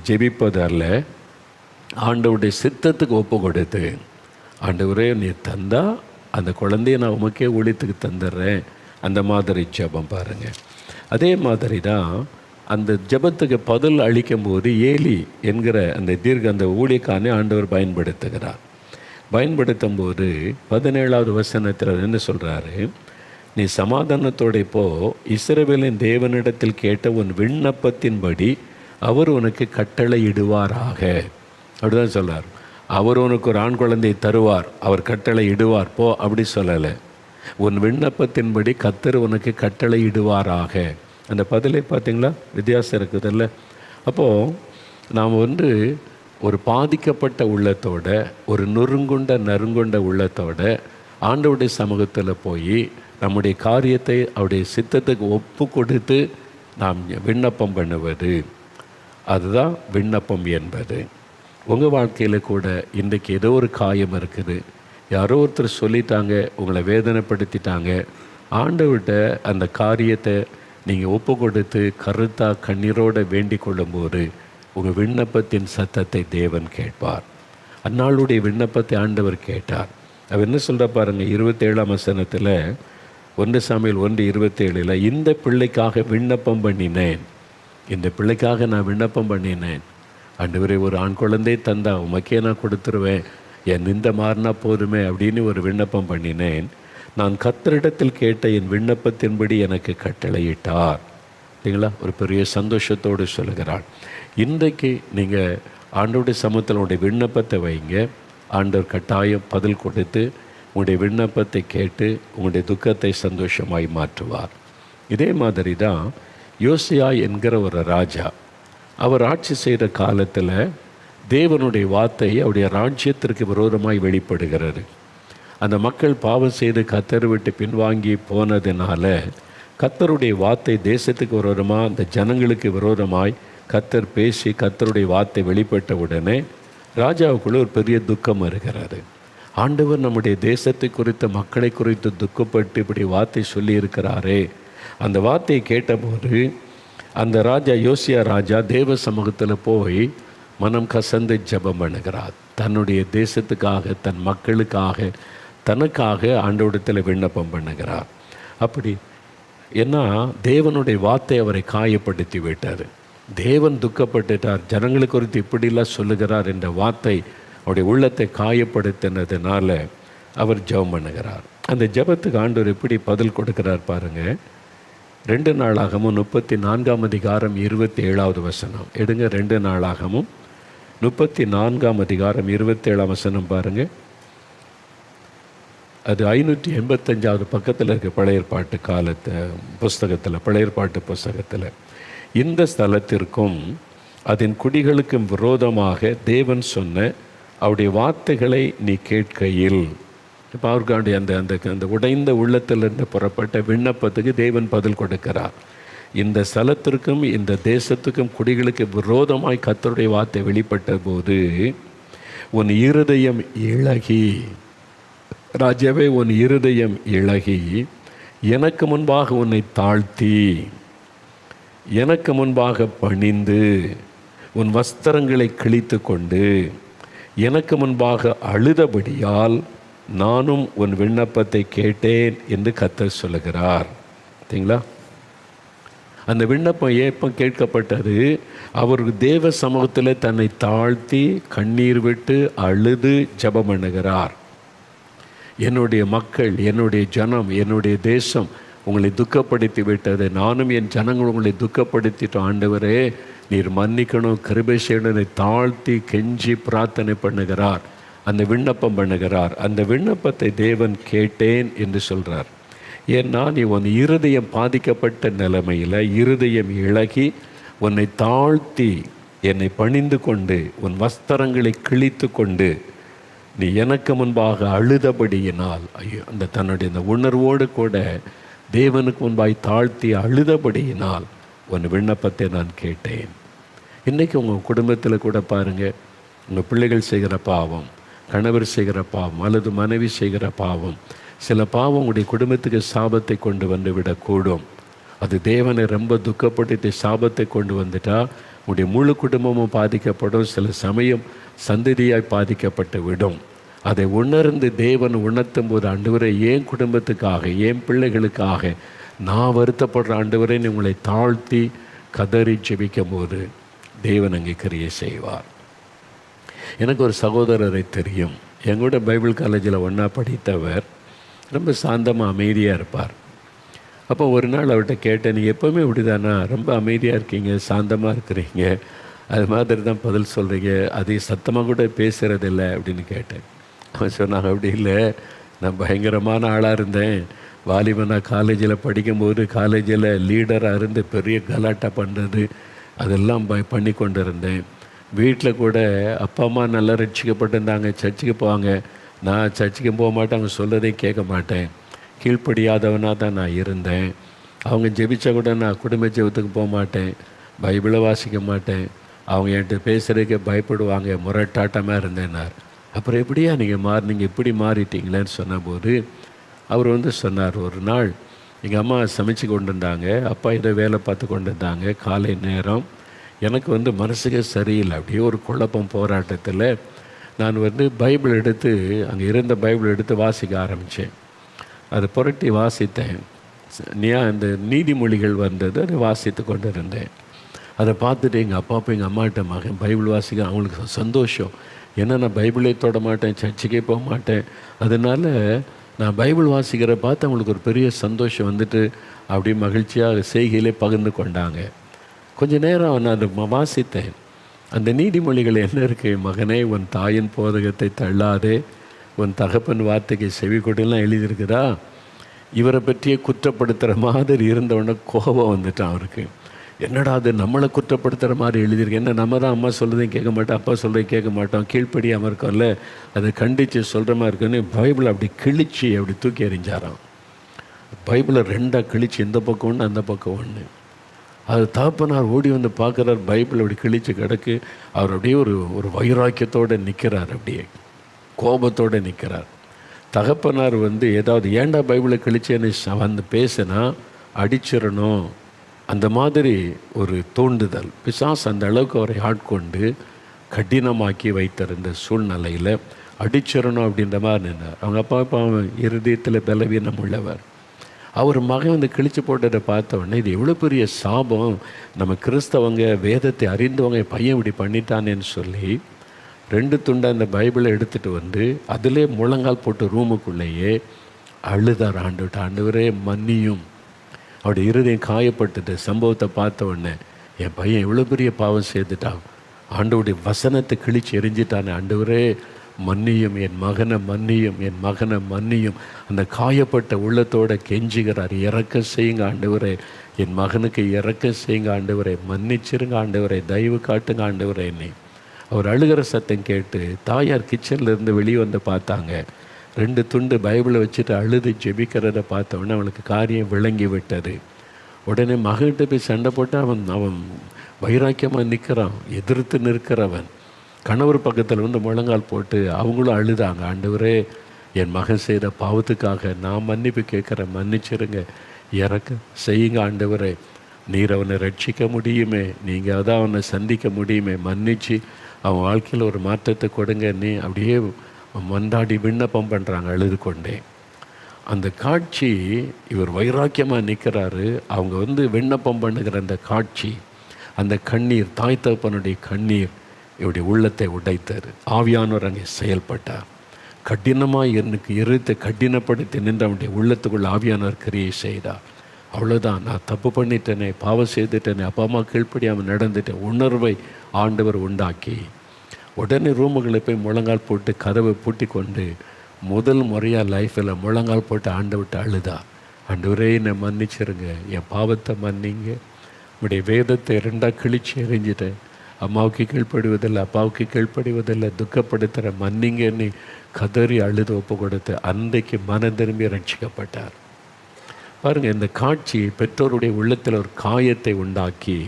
ஜெபிப்பது அல்ல. ஆண்டவருடைய சித்தத்துக்கு ஒப்பு கொடுத்து, ஆண்டவரே நீ தந்தா அந்த குழந்தைய நான் உமக்கே ஊழியத்துக்கு தந்துடுறேன், அந்த மாதிரி ஜெபம் பாருங்கள். அதே மாதிரி தான் அந்த ஜெபத்துக்கு பதில் அளிக்கும்போது ஏலி என்கிற அந்த ஊழியக்காரனை ஆண்டவர் பயன்படுத்துகிறார். பயன்படுத்தும் போது 17ஆவது வசனத்தில் என்ன சொல்கிறாரு, நீ சமாதானத்தோட போ, இஸ்ரவேலின் தேவனிடத்தில் கேட்ட உன் விண்ணப்பத்தின்படி அவர் உனக்கு கட்டளையிடுவாராக. அப்படிதான் சொல்கிறார். அவர் உனக்கு ஒரு ஆண் குழந்தை தருவார், அவர் கட்டளை இடுவார் போ, அப்படி சொல்லலை. உன் விண்ணப்பத்தின்படி கர்த்தர் உனக்கு கட்டளை இடுவாராக. அந்த பதிலை பார்த்தீங்களா, வித்தியாசம் இருக்குதில்ல. அப்போது நாம் ஒரு பாதிக்கப்பட்ட உள்ளத்தோட, ஒரு நறுங்குண்ட உள்ளத்தோட ஆண்டவருடைய சமூகத்தில் போய் நம்முடைய காரியத்தை அவருடைய சித்தத்துக்கு ஒப்பு கொடுத்து நாம் விண்ணப்பம் பண்ணுவது, அதுதான் விண்ணப்பம் என்பது. உங்கள் வாழ்க்கையில் கூட இன்றைக்கு ஏதோ ஒரு காயம் இருக்குது, யாரோ ஒருத்தர் சொல்லிட்டாங்க, உங்களை வேதனைப்படுத்திட்டாங்க. ஆண்டவர்கிட்ட அந்த காரியத்தை நீங்கள் ஒப்பு கொடுத்து கருத்தாக கண்ணீரோடு வேண்டிக் கொள்ளும்போது உங்கள் விண்ணப்பத்தின் சத்தத்தை தேவன் கேட்பார். அந்நாளுடைய விண்ணப்பத்தை ஆண்டவர் கேட்டார். அவர் என்ன சொல்கிற பாருங்கள், 27ஆம் வசனத்தில் 1 சாமுவேல் 1:27, இந்த பிள்ளைக்காக விண்ணப்பம் பண்ணினேன், இந்த பிள்ளைக்காக நான் விண்ணப்பம் பண்ணினேன். ஆண்டவரே ஒரு ஆண் குழந்தை தந்தா உமக்கே நான் கொடுத்துருவேன், என் நிந்த மாறினா போதுமே அப்படின்னு ஒரு விண்ணப்பம் பண்ணினேன். நான் கர்த்தரிடத்தில் கேட்ட என் விண்ணப்பத்தின்படி எனக்கு கட்டளையிட்டார். சரிங்களா? ஒரு பெரிய சந்தோஷத்தோடு சொல்லுகிறாள். இன்றைக்கு நீங்கள் ஆண்டவருடைய சமூகத்தில் விண்ணப்பத்தை வைங்க, ஆண்டவர் கட்டாயம் பதில் கொடுத்து உங்களுடைய விண்ணப்பத்தை கேட்டு உங்களுடைய துக்கத்தை சந்தோஷமாய் மாற்றுவார். இதே மாதிரி தான் யோசியா என்கிற ஒரு ராஜா, அவர் ஆட்சி செய்கிற காலத்தில் தேவனுடைய வார்த்தை அவருடைய ராஜ்யத்திற்கு விரோதமாய் வெளிப்படுகிறது. அந்த மக்கள் பாவம் செய்து கர்த்தரை விட்டு பின்வாங்கி போனதுனால கர்த்தருடைய வார்த்தை தேசத்துக்கு விரோதமாக, அந்த ஜனங்களுக்கு விரோதமாய் கர்த்தர் பேசி கர்த்தருடைய வார்த்தை வெளிப்பட்ட உடனே ராஜாவுக்குள்ளே ஒரு பெரிய துக்கம் வருகிறது. ஆண்டவர் நம்முடைய தேசத்தை குறித்த மக்களை குறித்து துக்கப்பட்டு இப்படி வார்த்தை சொல்லி இருக்கிறாரே. அந்த வார்த்தையை கேட்டபோது அந்த ராஜா, யோசியா ராஜா, தேவ சமூகத்தில் போய் மனம் கசந்து ஜெபம் பண்ணுகிறார். தன்னுடைய தேசத்துக்காக, தன் மக்களுக்காக, தனக்காக ஆண்டவரிடத்தில் விண்ணப்பம் பண்ணுகிறார். அப்படி ஏன்னா தேவனுடைய வார்த்தை அவரை காயப்படுத்தி விட்டார். தேவன் துக்கப்பட்டுட்டார், ஜனங்களுக்கு குறித்து இப்படிலாம் சொல்லுகிறார் என்ற வார்த்தை அவருடைய உள்ளத்தை காயப்படுத்தினதுனால அவர் ஜெபம் பண்ணுகிறார். அந்த ஜெபத்துக்கு ஆண்டவர் எப்படி பதில் கொடுக்கிறார் பாருங்கள். 2 நாளாகமும் 34ஆம் அதிகாரம் 27வது வசனம் எடுங்க. 2 நாளாகமும் 34ஆம் அதிகாரம் 27ஆம் வசனம் பாருங்கள். அது 585வது பக்கத்தில் இருக்க பழைய ஏற்பாட்டு புஸ்தகத்தில், பழைய ஏற்பாட்டு புஸ்தகத்தில், இந்த ஸ்தலத்திற்கும் அதன் குடிகளுக்கும் விரோதமாக தேவன் சொன்ன அவருடைய வார்த்தைகளை நீ கேட்கையில் இப்போ அவருக்காண்டி அந்த அந்த அந்த உடைந்த உள்ளத்திலிருந்து புறப்பட்ட விண்ணப்பத்துக்கு தேவன் பதில் கொடுக்கிறார். இந்த ஸ்தலத்திற்கும் இந்த தேசத்துக்கும் குடிகளுக்கு விரோதமாய் கர்த்தருடைய வார்த்தை வெளிப்பட்ட போது, உன் இருதயம் இளகி, ராஜாவே உன் இருதயம் இளகி, எனக்கு முன்பாக உன்னை தாழ்த்தி, எனக்கு முன்பாக பணிந்து, உன் வஸ்திரங்களை கிழித்து கொண்டு எனக்கு முன்பாக அழுதபடியால் நானும் உன் விண்ணப்பத்தை கேட்டேன் என்று கர்த்தர் சொல்லுகிறார். சரிங்களா? அந்த விண்ணப்பம் எப்போ கேட்கப்பட்டது? அவர் தேவ சமூகத்தில் தன்னை தாழ்த்தி கண்ணீர் விட்டு அழுது ஜெபம் பண்ணுகிறார். என்னுடைய மக்கள், என்னுடைய ஜனம், என்னுடைய தேசம் உங்களை துக்கப்படுத்தி விட்டது, நானும் என் ஜனங்கள் உங்களை துக்கப்படுத்திட்டோம், ஆண்டவரே நீர் மன்னிக்கணும், கிருபை செய்யணும்னு தாழ்த்தி கெஞ்சி பிரார்த்தனை பண்ணுகிறார். அந்த விண்ணப்பம் பண்ணுகிறார். அந்த விண்ணப்பத்தை தேவன் கேட்டேன் என்று சொல்கிறார். ஏன்னா நீ உன் இருதயம் பாதிக்கப்பட்ட நிலைமையில், இருதயம் இளகி உன்னை தாழ்த்தி என்னை பணிந்து கொண்டு உன் வஸ்திரங்களை கிழித்து கொண்டு நீ எனக்கு முன்பாக அழுதபடியினால், அந்த தன்னுடைய இந்த உணர்வோடு கூட தேவனுக்கு முன்பாய் தாழ்த்தி அழுதபடியினால் உன் விண்ணப்பத்தை நான் கேட்டேன். இன்றைக்கி உங்கள் குடும்பத்தில் கூட பாருங்கள், உங்கள் பிள்ளைகள் செய்கிற பாவம், கணவர் செய்கிற பாவம் அல்லது மனைவி செய்கிற பாவம், சில பாவம் உங்களுடைய குடும்பத்துக்கு சாபத்தை கொண்டு வந்து விடக்கூடும். அது தேவனை ரொம்ப துக்கப்படுத்தி சாபத்தை கொண்டு வந்துட்டால் உங்களுடைய முழு குடும்பமும் பாதிக்கப்படும். சில சமயம் சந்ததியாய் பாதிக்கப்பட்டு விடும். அதை உணர்ந்து தேவன் உணர்த்தும் போது, ஆண்டவரே என் குடும்பத்துக்காக, என் பிள்ளைகளுக்காக நான் வருத்தப்படுற ஆண்டவரே உங்களை தாழ்த்தி கதறி ஜெபிக்கும் போது தேவன் அங்கே கிரியை செய்வார். எனக்கு ஒரு சகோதரரை தெரியும். எங்கூட பைபிள் காலேஜில் ஒன்றா படித்தவர். ரொம்ப சாந்தமாக அமைதியாக இருப்பார். அப்போ ஒரு நாள் அவர்கிட்ட கேட்டேன், நீங்கள் எப்போவுமே இப்படி தானா, ரொம்ப அமைதியாக இருக்கீங்க, சாந்தமாக இருக்கிறீங்க, அது மாதிரி தான் பதில் சொல்கிறீங்க, அது சத்தமாக கூட பேசுகிறதில்ல அப்படின்னு கேட்டேன். அவன் சொன்னாங்க, அப்படி இல்லை, நான் பயங்கரமான ஆளாக இருந்தேன். வாலிபனாக காலேஜில் படிக்கும்போது காலேஜில் லீடராக இருந்து பெரிய கலாட்டா பண்ணுறது அதெல்லாம் பண்ணி கொண்டு இருந்தேன். வீட்டில் கூட அப்பா அம்மா நல்லா ரட்சிக்கப்பட்டிருந்தாங்க, சர்ச்சுக்கு போவாங்க, நான் சர்ச்சுக்கு போக மாட்டேன், அவங்க சொல்கிறதையும் கேட்க மாட்டேன், கீழ்ப்படியாதவனாக தான் நான் இருந்தேன். அவங்க ஜெபிச்சா கூட நான் குடும்ப ஜெபத்துக்கு போக மாட்டேன், பைபிளை வாசிக்க மாட்டேன், அவங்க என்கிட்ட பேசுகிறதுக்கே பயப்படுவாங்க, முரட்டாட்டமாக இருந்தேன்னார். அப்புறம் எப்படியா நீங்கள் மாறினீங்க, இப்படி மாறிட்டீங்களேன்னு சொன்னபோது அவர் சொன்னார், ஒரு நாள் எங்கள் அம்மா சமைச்சு கொண்டு இருந்தாங்க, அப்பா ஏதோ வேலை பார்த்து கொண்டு இருந்தாங்க, காலை நேரம். எனக்கு மனசுக்கே சரியில்லை, அப்படியே ஒரு குழப்பம் போராட்டத்தில் நான் பைபிள் எடுத்து, அங்கே இருந்த பைபிள் எடுத்து வாசிக்க ஆரம்பித்தேன். அதை புரட்டி வாசித்தேன். அந்த நீதிமொழிகள் வந்தது, அதை வாசித்து கொண்டு இருந்தேன். அதை பார்த்துட்டு எங்கள் அப்பா எங்கள் அம்மாட்ட, மகன் பைபிள் வாசிக்க, அவங்களுக்கு சந்தோஷம். ஏன்னா நான் பைபிளே தொட மாட்டேன், சர்ச்சுக்கே போக மாட்டேன், அதனால் நான் பைபிள் வாசிக்கிற பார்த்து அவங்களுக்கு ஒரு பெரிய சந்தோஷம் அப்படி மகிழ்ச்சியாக செய்கையிலே பகிர்ந்து கொண்டாங்க. கொஞ்சம் நேரம் நான் அதை வாசித்தேன். அந்த நீதிமொழிகள் என்ன இருக்குது, மகனே உன் தாயின் போதகத்தை தள்ளாதே, உன் தகப்பன் வார்த்தைக்கு செவி கொடுலாம் எழுதியிருக்குதா. இவரை பற்றியே குற்றப்படுத்துகிற மாதிரி இருந்தவொடனே கோபம் வந்துட்டான் அவருக்கு. என்னடா அது நம்மளை குற்றப்படுத்துகிற மாதிரி எழுதியிருக்கு, என்ன நம்ம தான் அம்மா சொல்கிறதையும் கேட்க மாட்டோம், அப்பா சொல்கிறதையும் கேட்க மாட்டோம், கீழ்ப்படியாமல் இருக்கோம்ல, அதை கண்டித்து சொல்கிற மாதிரி இருக்குன்னு பைபிளை அப்படி கிழிச்சு அப்படி தூக்கி எறிஞ்சாராம். பைபிளை ரெண்டாக கிழிச்சு இந்த பக்கம் ஒன்று அந்த பக்கம் ஒன்று. அது தகப்பனார் ஓடி பார்க்குறார், பைபிள் அப்படி கிழிச்சு கிடக்கு. அவர் அப்படியே ஒரு வைராக்கியத்தோடு நிற்கிறார், அப்படியே கோபத்தோடு நிற்கிறார். தகப்பனார் ஏதாவது ஏண்டா பைபிளை கிழிச்சேன்னு பேசினா அடிச்சிடணும், அந்த மாதிரி ஒரு தூண்டுதல். பிசாசு அந்த அளவுக்கு அவரை ஆட்கொண்டு கடினமாக்கி வைத்திருந்த சூழ்நிலையில் அடிச்சிடணும் அப்படின்ற மாதிரி நின்றார். அவங்க அப்பா இருதயத்தில் பலவீனம் உள்ளவர். அவர் மகன் கிழிச்சு போட்டதை பார்த்த உடனே இது எவ்வளோ பெரிய சாபம், நம்ம கிறிஸ்தவங்க வேதத்தை அறிந்தவங்க பையன் இப்படி பண்ணிட்டானேன்னு சொல்லி 2 துண்டை அந்த பைபிளை எடுத்துகிட்டு அதிலே முழங்கால் போட்டு ரூமுக்குள்ளேயே அழுதார். ஆண்டவரே மன்னியும். அவருடைய இருதயம் காயப்பட்டது. சம்பவத்தை பார்த்த உடனே என் பையன் எவ்வளோ பெரிய பாவம் செய்துட்டான், ஆண்டவருடைய வசனத்தை கிழிச்சு எரிஞ்சிட்டானே, ஆண்டவரே மன்னியும், என் மகனை மன்னியும், என் மகனை மன்னியும். அந்த காயப்பட்ட உள்ளத்தோடு கெஞ்சுகிறார், இறக்க செய்யுங்க ஆண்டவரே, என் மகனுக்கு இறக்க செய்யுங்க ஆண்டவரே, மன்னிச்சிருங்க ஆண்டவரே, தயவு காட்டுங்க ஆண்டவரே என்னை. அவர் அழுகிற சத்தம் கேட்டு தாயார் கிச்சன்லேருந்து வெளியே பார்த்தாங்க. 2 துண்டு பைபிளை வச்சுட்டு அழுது ஜெபிக்கிறத பார்த்தவொடனே அவனுக்கு காரியம் விளங்கி விட்டது. உடனே மகன்கிட்ட போய் சண்டை போட்டு அவன் அவன் வைராக்கியமாக நிற்கிறான், எதிர்த்து நிற்கிறவன். கணவர் பக்கத்தில் வந்து முழங்கால் போட்டு அவங்களும் அழுதாங்க. ஆண்டவரே, என் மகன் செய்த பாவத்துக்காக நான் மன்னிப்பு கேட்குறேன், மன்னிச்சிருங்க, இறக்க செய்யுங்க ஆண்டவரே, நீர் அவனை ரட்சிக்க முடியுமே, நீங்கள் தான் அவனை சந்திக்க முடியுமே, மன்னிச்சு அவன் வாழ்க்கையில் ஒரு மாற்றத்தை கொடுங்க நீ அப்படியே மன்றாடி விண்ணப்பம் பண்ணுறாங்க அழுது கொண்டே. அந்த காட்சி, இவர் வைராக்கியமாக நிற்கிறாரு, அவங்க வந்து விண்ணப்பம் பண்ணுகிற அந்த காட்சி, அந்த கண்ணீர், தாய் தகப்பனுடைய கண்ணீர் இவருடைய உள்ளத்தை உடைத்தார். ஆவியானவர் அங்கே செயல்பட்டார். கடினமாக எனக்கு இருத்தை கடினப்படுத்தி நின்று அவனுடைய உள்ளத்துக்குள்ள ஆவியானவர் கிரியை செய்தார். அவ்வளோதான், நான் தப்பு பண்ணிட்டேனே, பாவம் செய்துட்டேனே, அப்பா அம்மா கீழ்ப்படியாமல் நடந்துட்டேன் உணர்வை ஆண்டவர் உண்டாக்கி உடனே ரூமுகளை போய் முழங்கால் போட்டு கதவை பூட்டி கொண்டு முதல் முறையாக லைஃப்பில் முழங்கால் போட்டு ஆண்டவிட்டு அழுதா. ஆண்டவரே, என்னை மன்னிச்சிருங்க, என் பாவத்தை மன்னிங்க, உடைய வேதத்தை 2ஆக கிழிச்சு எறிஞ்சிட்டேன், அம்மாவுக்கு கீழ்ப்படுவதில்லை, அப்பாவுக்கு கீழ்ப்படுவதில்லை, துக்கப்படுத்துகிற மன்னிங்கன்னு கதறி அழுது ஒப்பு கொடுத்து அன்றைக்கு மனம் திரும்பி ரட்சிக்கப்பட்டார். பாருங்கள், இந்த காட்சி பெற்றோருடைய உள்ளத்தில் ஒரு காயத்தை உண்டாக்கி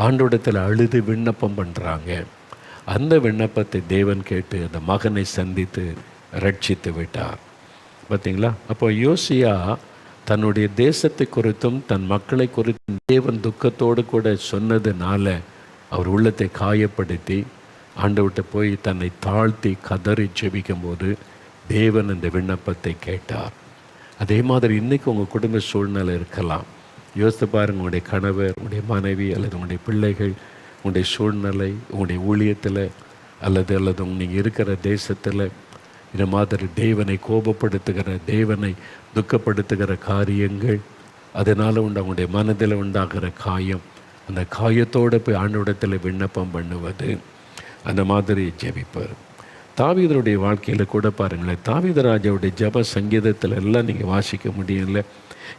ஆண்டோடத்தில் அழுது விண்ணப்பம் பண்ணுறாங்க. அந்த விண்ணப்பத்தை தேவன் கேட்டு அந்த மகனை சந்தித்து ரட்சித்து விட்டார். பார்த்தீங்களா? அப்போ யோசியா தன்னுடைய தேசத்தை குறித்தும் தன் மக்களை குறித்தும் தேவன் துக்கத்தோடு கூட சொன்னதுனால அவர் உள்ளத்தை காயப்படுத்தி ஆண்டவர்கிட்ட போய் தன்னை தாழ்த்தி கதறி ஜெபிக்கும் போது தேவன் இந்த விண்ணப்பத்தை கேட்டார். அதே மாதிரி இன்றைக்கி உங்கள் குடும்ப சூழ்நிலை இருக்கலாம். யோசித்து பாருங்கள், உங்களுடைய கணவர், உங்களுடைய மனைவி அல்லது உங்களுடைய பிள்ளைகள், உங்களுடைய சூழ்நிலை, உங்களுடைய ஊழியத்தில் அல்லது நீங்கள் இருக்கிற தேசத்தில் இந்த மாதிரி தேவனை கோபப்படுத்துகிற, தேவனை துக்கப்படுத்துகிற காரியங்கள், அதனால் உங்களுடைய மனதில் உண்டாகிற காயம், அந்த காயத்தோடு போய் ஆண்டவரிடத்தில் விண்ணப்பம் பண்ணுவது, அந்த மாதிரி ஜெபிப்பார். தாவீதருடைய வாழ்க்கையில் கூட பாருங்களேன், தாவீது ராஜாவுடைய ஜெப சங்கீதத்தில் எல்லாம் நீங்கள் வாசிக்க முடியல.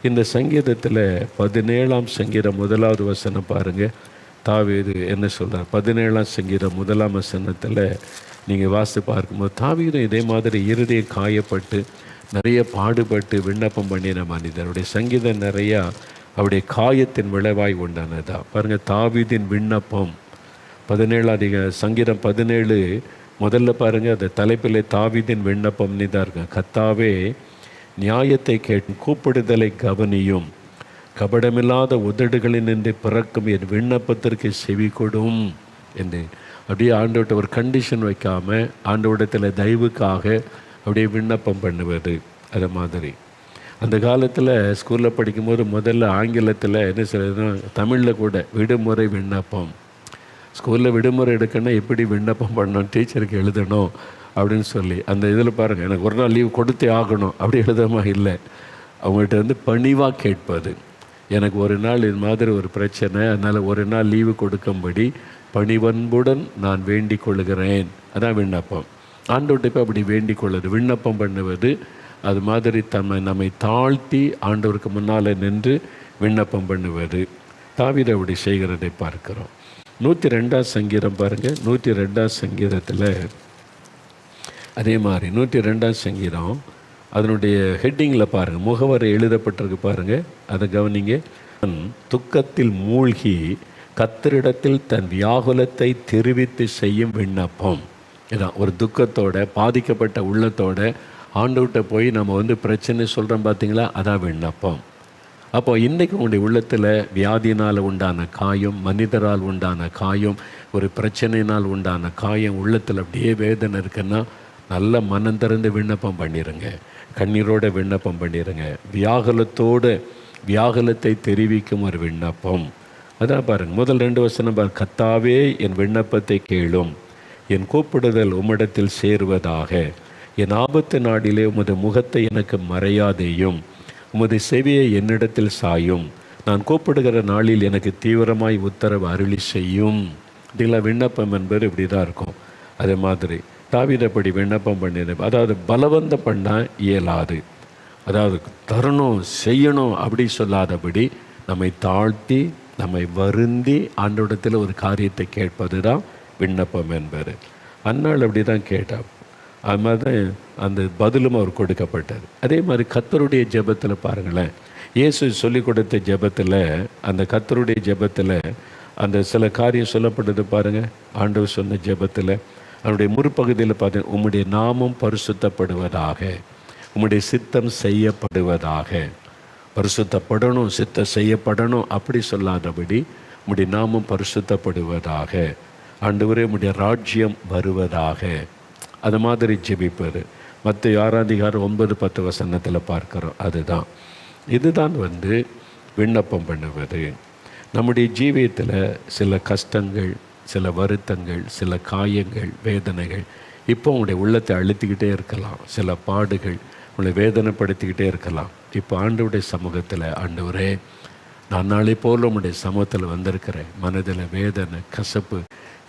இந்த சங்கீதத்தில் 17ஆம் சங்கீதம் 1வது வசனம் பாருங்கள். தாவீது என்ன சொல்கிறார்? 17ஆம் சங்கீதம் 1ஆம் வசனத்தில் நீங்கள் வாசித்து பார்க்கும்போது தாவீதும் இதே மாதிரி இருதயம் காயப்பட்டு நிறைய பாடுபட்டு விண்ணப்பம் பண்ணின மனிதனுடைய சங்கீதம் நிறையா அவருடைய காயத்தின் விளைவாய் உண்டானதா. பாருங்கள், தாவீதின் விண்ணப்பம் 17 சங்கீதம் 17 முதல்ல பாருங்கள், அந்த தலைப்பில் தாவீதின் விண்ணப்பம்னு தான் இருக்கு. கர்த்தாவே, நியாயத்தை கேட்டு கூப்பிடுதலை கவனியும், கபடமில்லாத உதடுகளில் நின்று பிறக்கும் என் விண்ணப்பத்திற்கு செவி கொடும் என்று அப்படியே ஆண்டவர்கிட்ட ஒரு கண்டிஷன் வைக்காமல் ஆண்டவரிடத்தில் தயவுக்காக அப்படியே விண்ணப்பம் பண்ணுவது. அது மாதிரி அந்த காலத்தில் ஸ்கூலில் படிக்கும்போது முதல்ல ஆங்கிலத்தில் என்ன சொல்லுதுன்னா, தமிழில் கூட விடுமுறை விண்ணப்பம், ஸ்கூலில் விடுமுறை எடுக்கணும், எப்படி விண்ணப்பம் பண்ணணும், டீச்சருக்கு எழுதணும் அப்படின்னு சொல்லி அந்த இதில் பாருங்கள், எனக்கு ஒரு நாள் லீவ் கொடுத்தே ஆகணும் அப்படி எழுதாமல் இல்லை, அவங்கள்ட்ட வந்து பணிவாக கேட்பது. எனக்கு ஒரு நாள் இது மாதிரி ஒரு பிரச்சனை, அதனால் ஒரு நாள் லீவு கொடுக்கும்படி பணிவன்புடன் நான் வேண்டிக் கொள்கிறேன். அதான் விண்ணப்பம். ஆண்டவர்கிட்ட போய் அப்படி வேண்டிக் கொள்வது, விண்ணப்பம் பண்ணுவது. அது மாதிரி நம்மை தாழ்த்தி ஆண்டவருக்கு முன்னால் நின்று விண்ணப்பம் பண்ணுவது. தாவீது அப்படி செய்கிறதை பார்க்கிறோம். 102ஆம் சங்கீதம் பாருங்கள். 102ஆம் சங்கீதத்தில் அதே மாதிரி 102ஆம் சங்கீதம் அதனுடைய ஹெட்டிங்கில் பாருங்கள், முகவரை எழுதப்பட்டிருக்கு பாருங்கள், அதை கவனிங்க. துக்கத்தில் மூழ்கி கர்த்தரிடத்தில் தன் வியாகுலத்தை தெரிவித்து செய்யும் விண்ணப்பம். இதான் ஒரு துக்கத்தோட பாதிக்கப்பட்ட உள்ளத்தோட ஆண்டவர்கிட்ட போய் நம்ம வந்து பிரச்சனை சொல்கிறோம் பார்த்தீங்களா, அதான் விண்ணப்பம். அப்போ இன்றைக்கு உங்களுடைய உள்ளத்தில் வியாதியினால் உண்டான காயம், மனிதரால் உண்டான காயம், ஒரு பிரச்சனையினால் உண்டான காயம் உள்ளத்தில் அப்படியே வேதனை இருக்குன்னா நல்ல மனம் திறந்து விண்ணப்பம் பண்ணிடுங்க, கண்ணீரோட விண்ணப்பம் பண்ணிடுங்க. வியாகுலத்தை தெரிவிக்கும் ஒரு விண்ணப்பம். அதான் பாருங்கள், முதல் 2 வசனம் பாருங்கள். கர்த்தாவே, என் விண்ணப்பத்தை கேளும், என் கூப்பிடுதல் உம்மிடத்தில் சேருவதாக, என் ஆபத்து நாடிலே உமது முகத்தை எனக்கு மறையாதேயும், உமது செவியை என்னிடத்தில் சாயும், நான் கூப்பிடுகிற நாளில் எனக்கு தீவிரமாய் உத்தரவு அருளி செய்யும். இதெல்லாம் விண்ணப்பம் என்பது இப்படி தான் இருக்கும். அதே மாதிரி தாவீதப்படி விண்ணப்பம் பண்ணினேன். அதாவது பலவந்தம் பண்ணால் இயலாது, அதாவது தரணும் செய்யணும் அப்படி சொல்லாதபடி நம்மை தாழ்த்தி நம்மை வருந்தி ஆண்டவரிடத்தில் ஒரு காரியத்தை கேட்பது தான் விண்ணப்பம் என்பது. அன்னாள் அப்படி தான் கேட்டாள். அது மாதிரி தான் அந்த பதிலும் அவர் கொடுக்கப்பட்டது. அதே மாதிரி கர்த்தருடைய ஜெபத்தில் பாருங்களேன், இயேசு சொல்லிக் கொடுத்த ஜெபத்தில், அந்த கர்த்தருடைய ஜெபத்தில் அந்த சில காரியம் சொல்லப்பட்டது பாருங்கள். ஆண்டவர் சொன்ன ஜெபத்தில் அவருடைய முற்பகுதியில் பார்த்தீங்கன்னா, உம்முடைய நாமம் பரிசுத்தப்படுவதாக, உம்முடைய சித்தம் செய்யப்படுவதாக. பரிசுத்தப்படணும், சித்தம் செய்யப்படணும் அப்படி சொல்லாதபடி உம்முடைய நாமம் பரிசுத்தப்படுவதாக, ஆண்டவரே உம்முடைய ராஜ்யம் வருவதாக. அது மாதிரி ஜெபிப்பார். மத்தேயு 6:9-10 பார்க்குறோம். இதுதான் விண்ணப்பம் பண்ணுவது. நம்முடைய ஜீவியத்தில் சில கஷ்டங்கள், சில வருத்தங்கள், சில காயங்கள், வேதனைகள் இப்போ உங்களுடைய உள்ளத்தை அழுத்திக்கிட்டே இருக்கலாம். சில பாடுகள் உங்களை வேதனைப்படுத்திக்கிட்டே இருக்கலாம். இப்போ ஆண்டவருடைய சமூகத்தில், ஆண்டவரே நான் நாளை போல் உங்களுடைய சமூகத்தில் வந்திருக்கிறேன், மனதில் வேதனை கசப்பு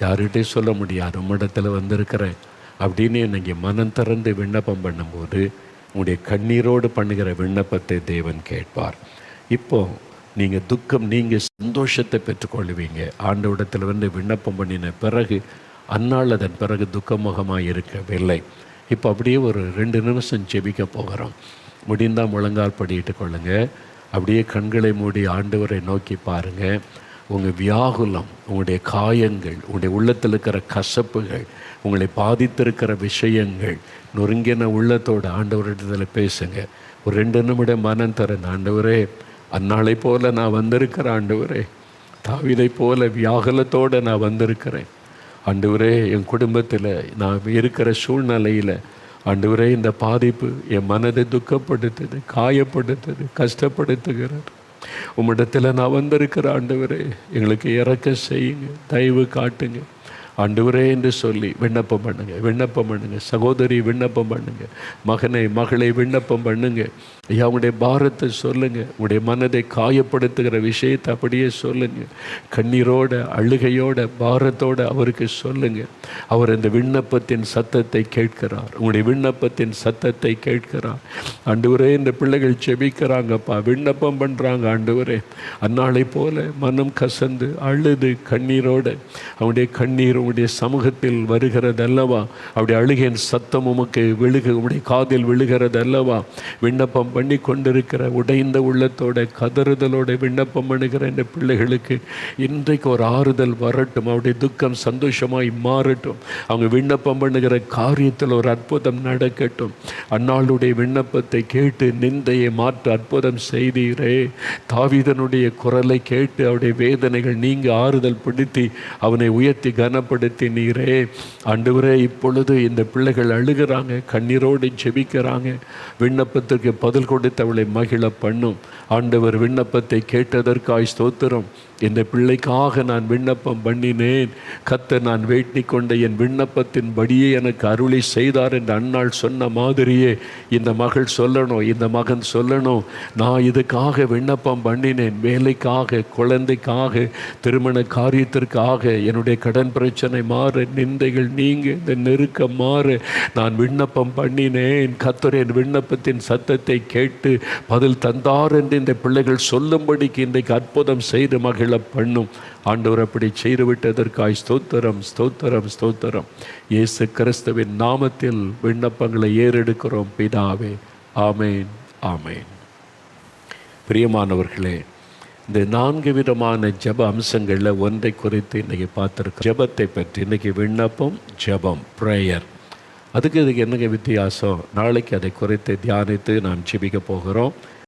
யார்கிட்டே சொல்ல முடியாது, உம்மிடத்தில் வந்திருக்கிறேன் அப்படின்னு நீங்கள் மனம் திறந்து விண்ணப்பம் பண்ணும்போது உங்களுடைய கண்ணீரோடு பண்ணுகிற விண்ணப்பத்தை தேவன் கேட்பார். இப்போது நீங்கள் துக்கம் நீங்கள் சந்தோஷத்தை பெற்றுக்கொள்வீங்க. ஆண்டவரிடத்தில் விண்ணப்பம் பண்ணின பிறகு அந்நாள் அதன் பிறகு துக்கமுகமாக இருக்கவில்லை. இப்போ அப்படியே ஒரு 2 நிமிஷம் ஜெபிக்க போகிறோம். முடிந்தால் முழங்கால் படிட்டு கொள்ளுங்கள். அப்படியே கண்களை மூடி ஆண்டவரை நோக்கி பாருங்கள். உங்கள் வியாகுலம், உங்களுடைய காயங்கள், உங்களுடைய உள்ளத்தில் இருக்கிற கசப்புகள், உங்களை பாதித்திருக்கிற விஷயங்கள், நொறுங்கின உள்ளத்தோடு ஆண்டவரிடத்தில் பேசுங்க. ஒரு 2 நிமிடம் மனம் தரேன். ஆண்டவரே அந்நாளை போல் நான் வந்திருக்கிறேன். ஆண்டவரே தாவீதை போல வியாகுலத்தோடு நான் வந்திருக்கிறேன். ஆண்டவரே என் குடும்பத்தில் நான் இருக்கிற சூழ்நிலையில் ஆண்டவரே இந்த பாதிப்பு என் மனதை துக்கப்படுத்துது, காயப்படுத்துது, கஷ்டப்படுத்துகிறது. உம்மிடத்தில் நான் வந்திருக்கிறேன். ஆண்டவரே எங்களுக்கு இரக்கம் செய்யுங்க, தயவு காட்டுங்க ஆண்டவரே என்று சொல்லி விண்ணப்பம் பண்ணுங்க. விண்ணப்பம் பண்ணுங்க சகோதரி, விண்ணப்பம் பண்ணுங்க மகனை, மகளை விண்ணப்பம் பண்ணுங்க. ஐயா உங்களுடைய பாரத்தை சொல்லுங்க, உங்களுடைய மனதை காயப்படுத்துகிற விஷயத்தை அப்படியே சொல்லுங்க. கண்ணீரோட, அழுகையோட, பாரத்தோட அவருக்கு சொல்லுங்க. அவர் இந்த விண்ணப்பத்தின் சத்தத்தை கேட்கிறார். உங்களுடைய விண்ணப்பத்தின் சத்தத்தை கேட்கிறார். ஆண்டவரே இந்த பிள்ளைகள் செபிக்கிறாங்கப்பா, விண்ணப்பம் பண்ணுறாங்க. ஆண்டவரே அந்நாளை போல மனம் கசந்து அழுது கண்ணீரோட அவனுடைய கண்ணீர் உங்களுடைய சமூகத்தில் வருகிறதல்லவா, அவருடைய அழுகையின் சத்தம் உமக்கு உங்களுடைய காதில் விழுகிறதல்லவா. விண்ணப்பம் பண்ணி கொண்டிருக்கிற உடைந்த உள்ளத்தோட கதறுதலோட விண்ணப்பம் பண்ணுகிற இந்த பிள்ளைகளுக்கு இன்றைக்கு ஒரு ஆறுதல் வரட்டும். அவருடைய துக்கம் சந்தோஷமாய் மாறட்டும். அவங்க விண்ணப்பம் பண்ணுகிற காரியத்தில் ஒரு அற்புதம் நடக்கட்டும். அந்நாளுடைய விண்ணப்பத்தை கேட்டு நிந்தையை மாற்ற அற்புதம் செய்தீரே. தாவீதனுடைய குரலை கேட்டு அவருடைய வேதனைகள் நீங்க ஆறுதல் படுத்தி அவனை உயர்த்தி கனப்படுத்தினீரே. ஆண்டவரே இப்பொழுது இந்த பிள்ளைகள் அழுகிறாங்க, கண்ணீரோடு ஜெபிக்கிறாங்க. விண்ணப்பத்திற்கு பதில் கொடுத்து அவளை மகிழ பண்ணும். ஆண்டவர் விண்ணப்பத்தை கேட்டதற்காய் ஸ்தோத்திரம். இந்த பிள்ளைக்காக நான் விண்ணப்பம் பண்ணினேன். கர்த்தர் நான் வேண்டிக் கொண்ட என் விண்ணப்பத்தின்படியே எனக்கு அருளி செய்தார் என்று அன்னாள் சொன்ன மாதிரியே இந்த மகள் சொல்லணும், இந்த மகன் சொல்லணும். நான் இதுக்காக விண்ணப்பம் பண்ணினேன். வேலைக்காக, குழந்தைக்காக, திருமண காரியத்திற்காக, என்னுடைய கடன் பிரச்சனை மாற, நிந்தைகள் நீங்க, இந்த நெருக்கம் மாற நான் விண்ணப்பம் பண்ணினேன். கர்த்தர் என் விண்ணப்பத்தின் சத்தத்தை கேட்டு பதில் தந்தார் என்று இந்த பிள்ளைகள் சொல்லும்படிக்கு இன்றைக்கு அற்புதம் செய்து மகிழ பண்ணும். ஆண்டவர் அப்படி செய்துவிட்டதற்காய் ஸ்தோத்திரம், ஸ்தோத்திரம், ஸ்தோத்திரம். இயேசு கிறிஸ்துவின் நாமத்தில் விண்ணப்பங்களை ஏறெடுக்கிறோம் பிதாவே. ஆமேன், ஆமேன். பிரியமானவர்களே, இந்த 4 விதமான ஜெப அம்சங்களில் ஒன்றை குறித்து இன்றைக்கி பார்த்துருக்கோம். ஜெபத்தை பற்றி. இன்றைக்கி விண்ணப்பம், ஜெபம், ப்ரேயர். இதுக்கு என்னங்க வித்தியாசம்? நாளைக்கு அதை குறித்து தியானித்து நாம் ஜெபிக்க போகிறோம்.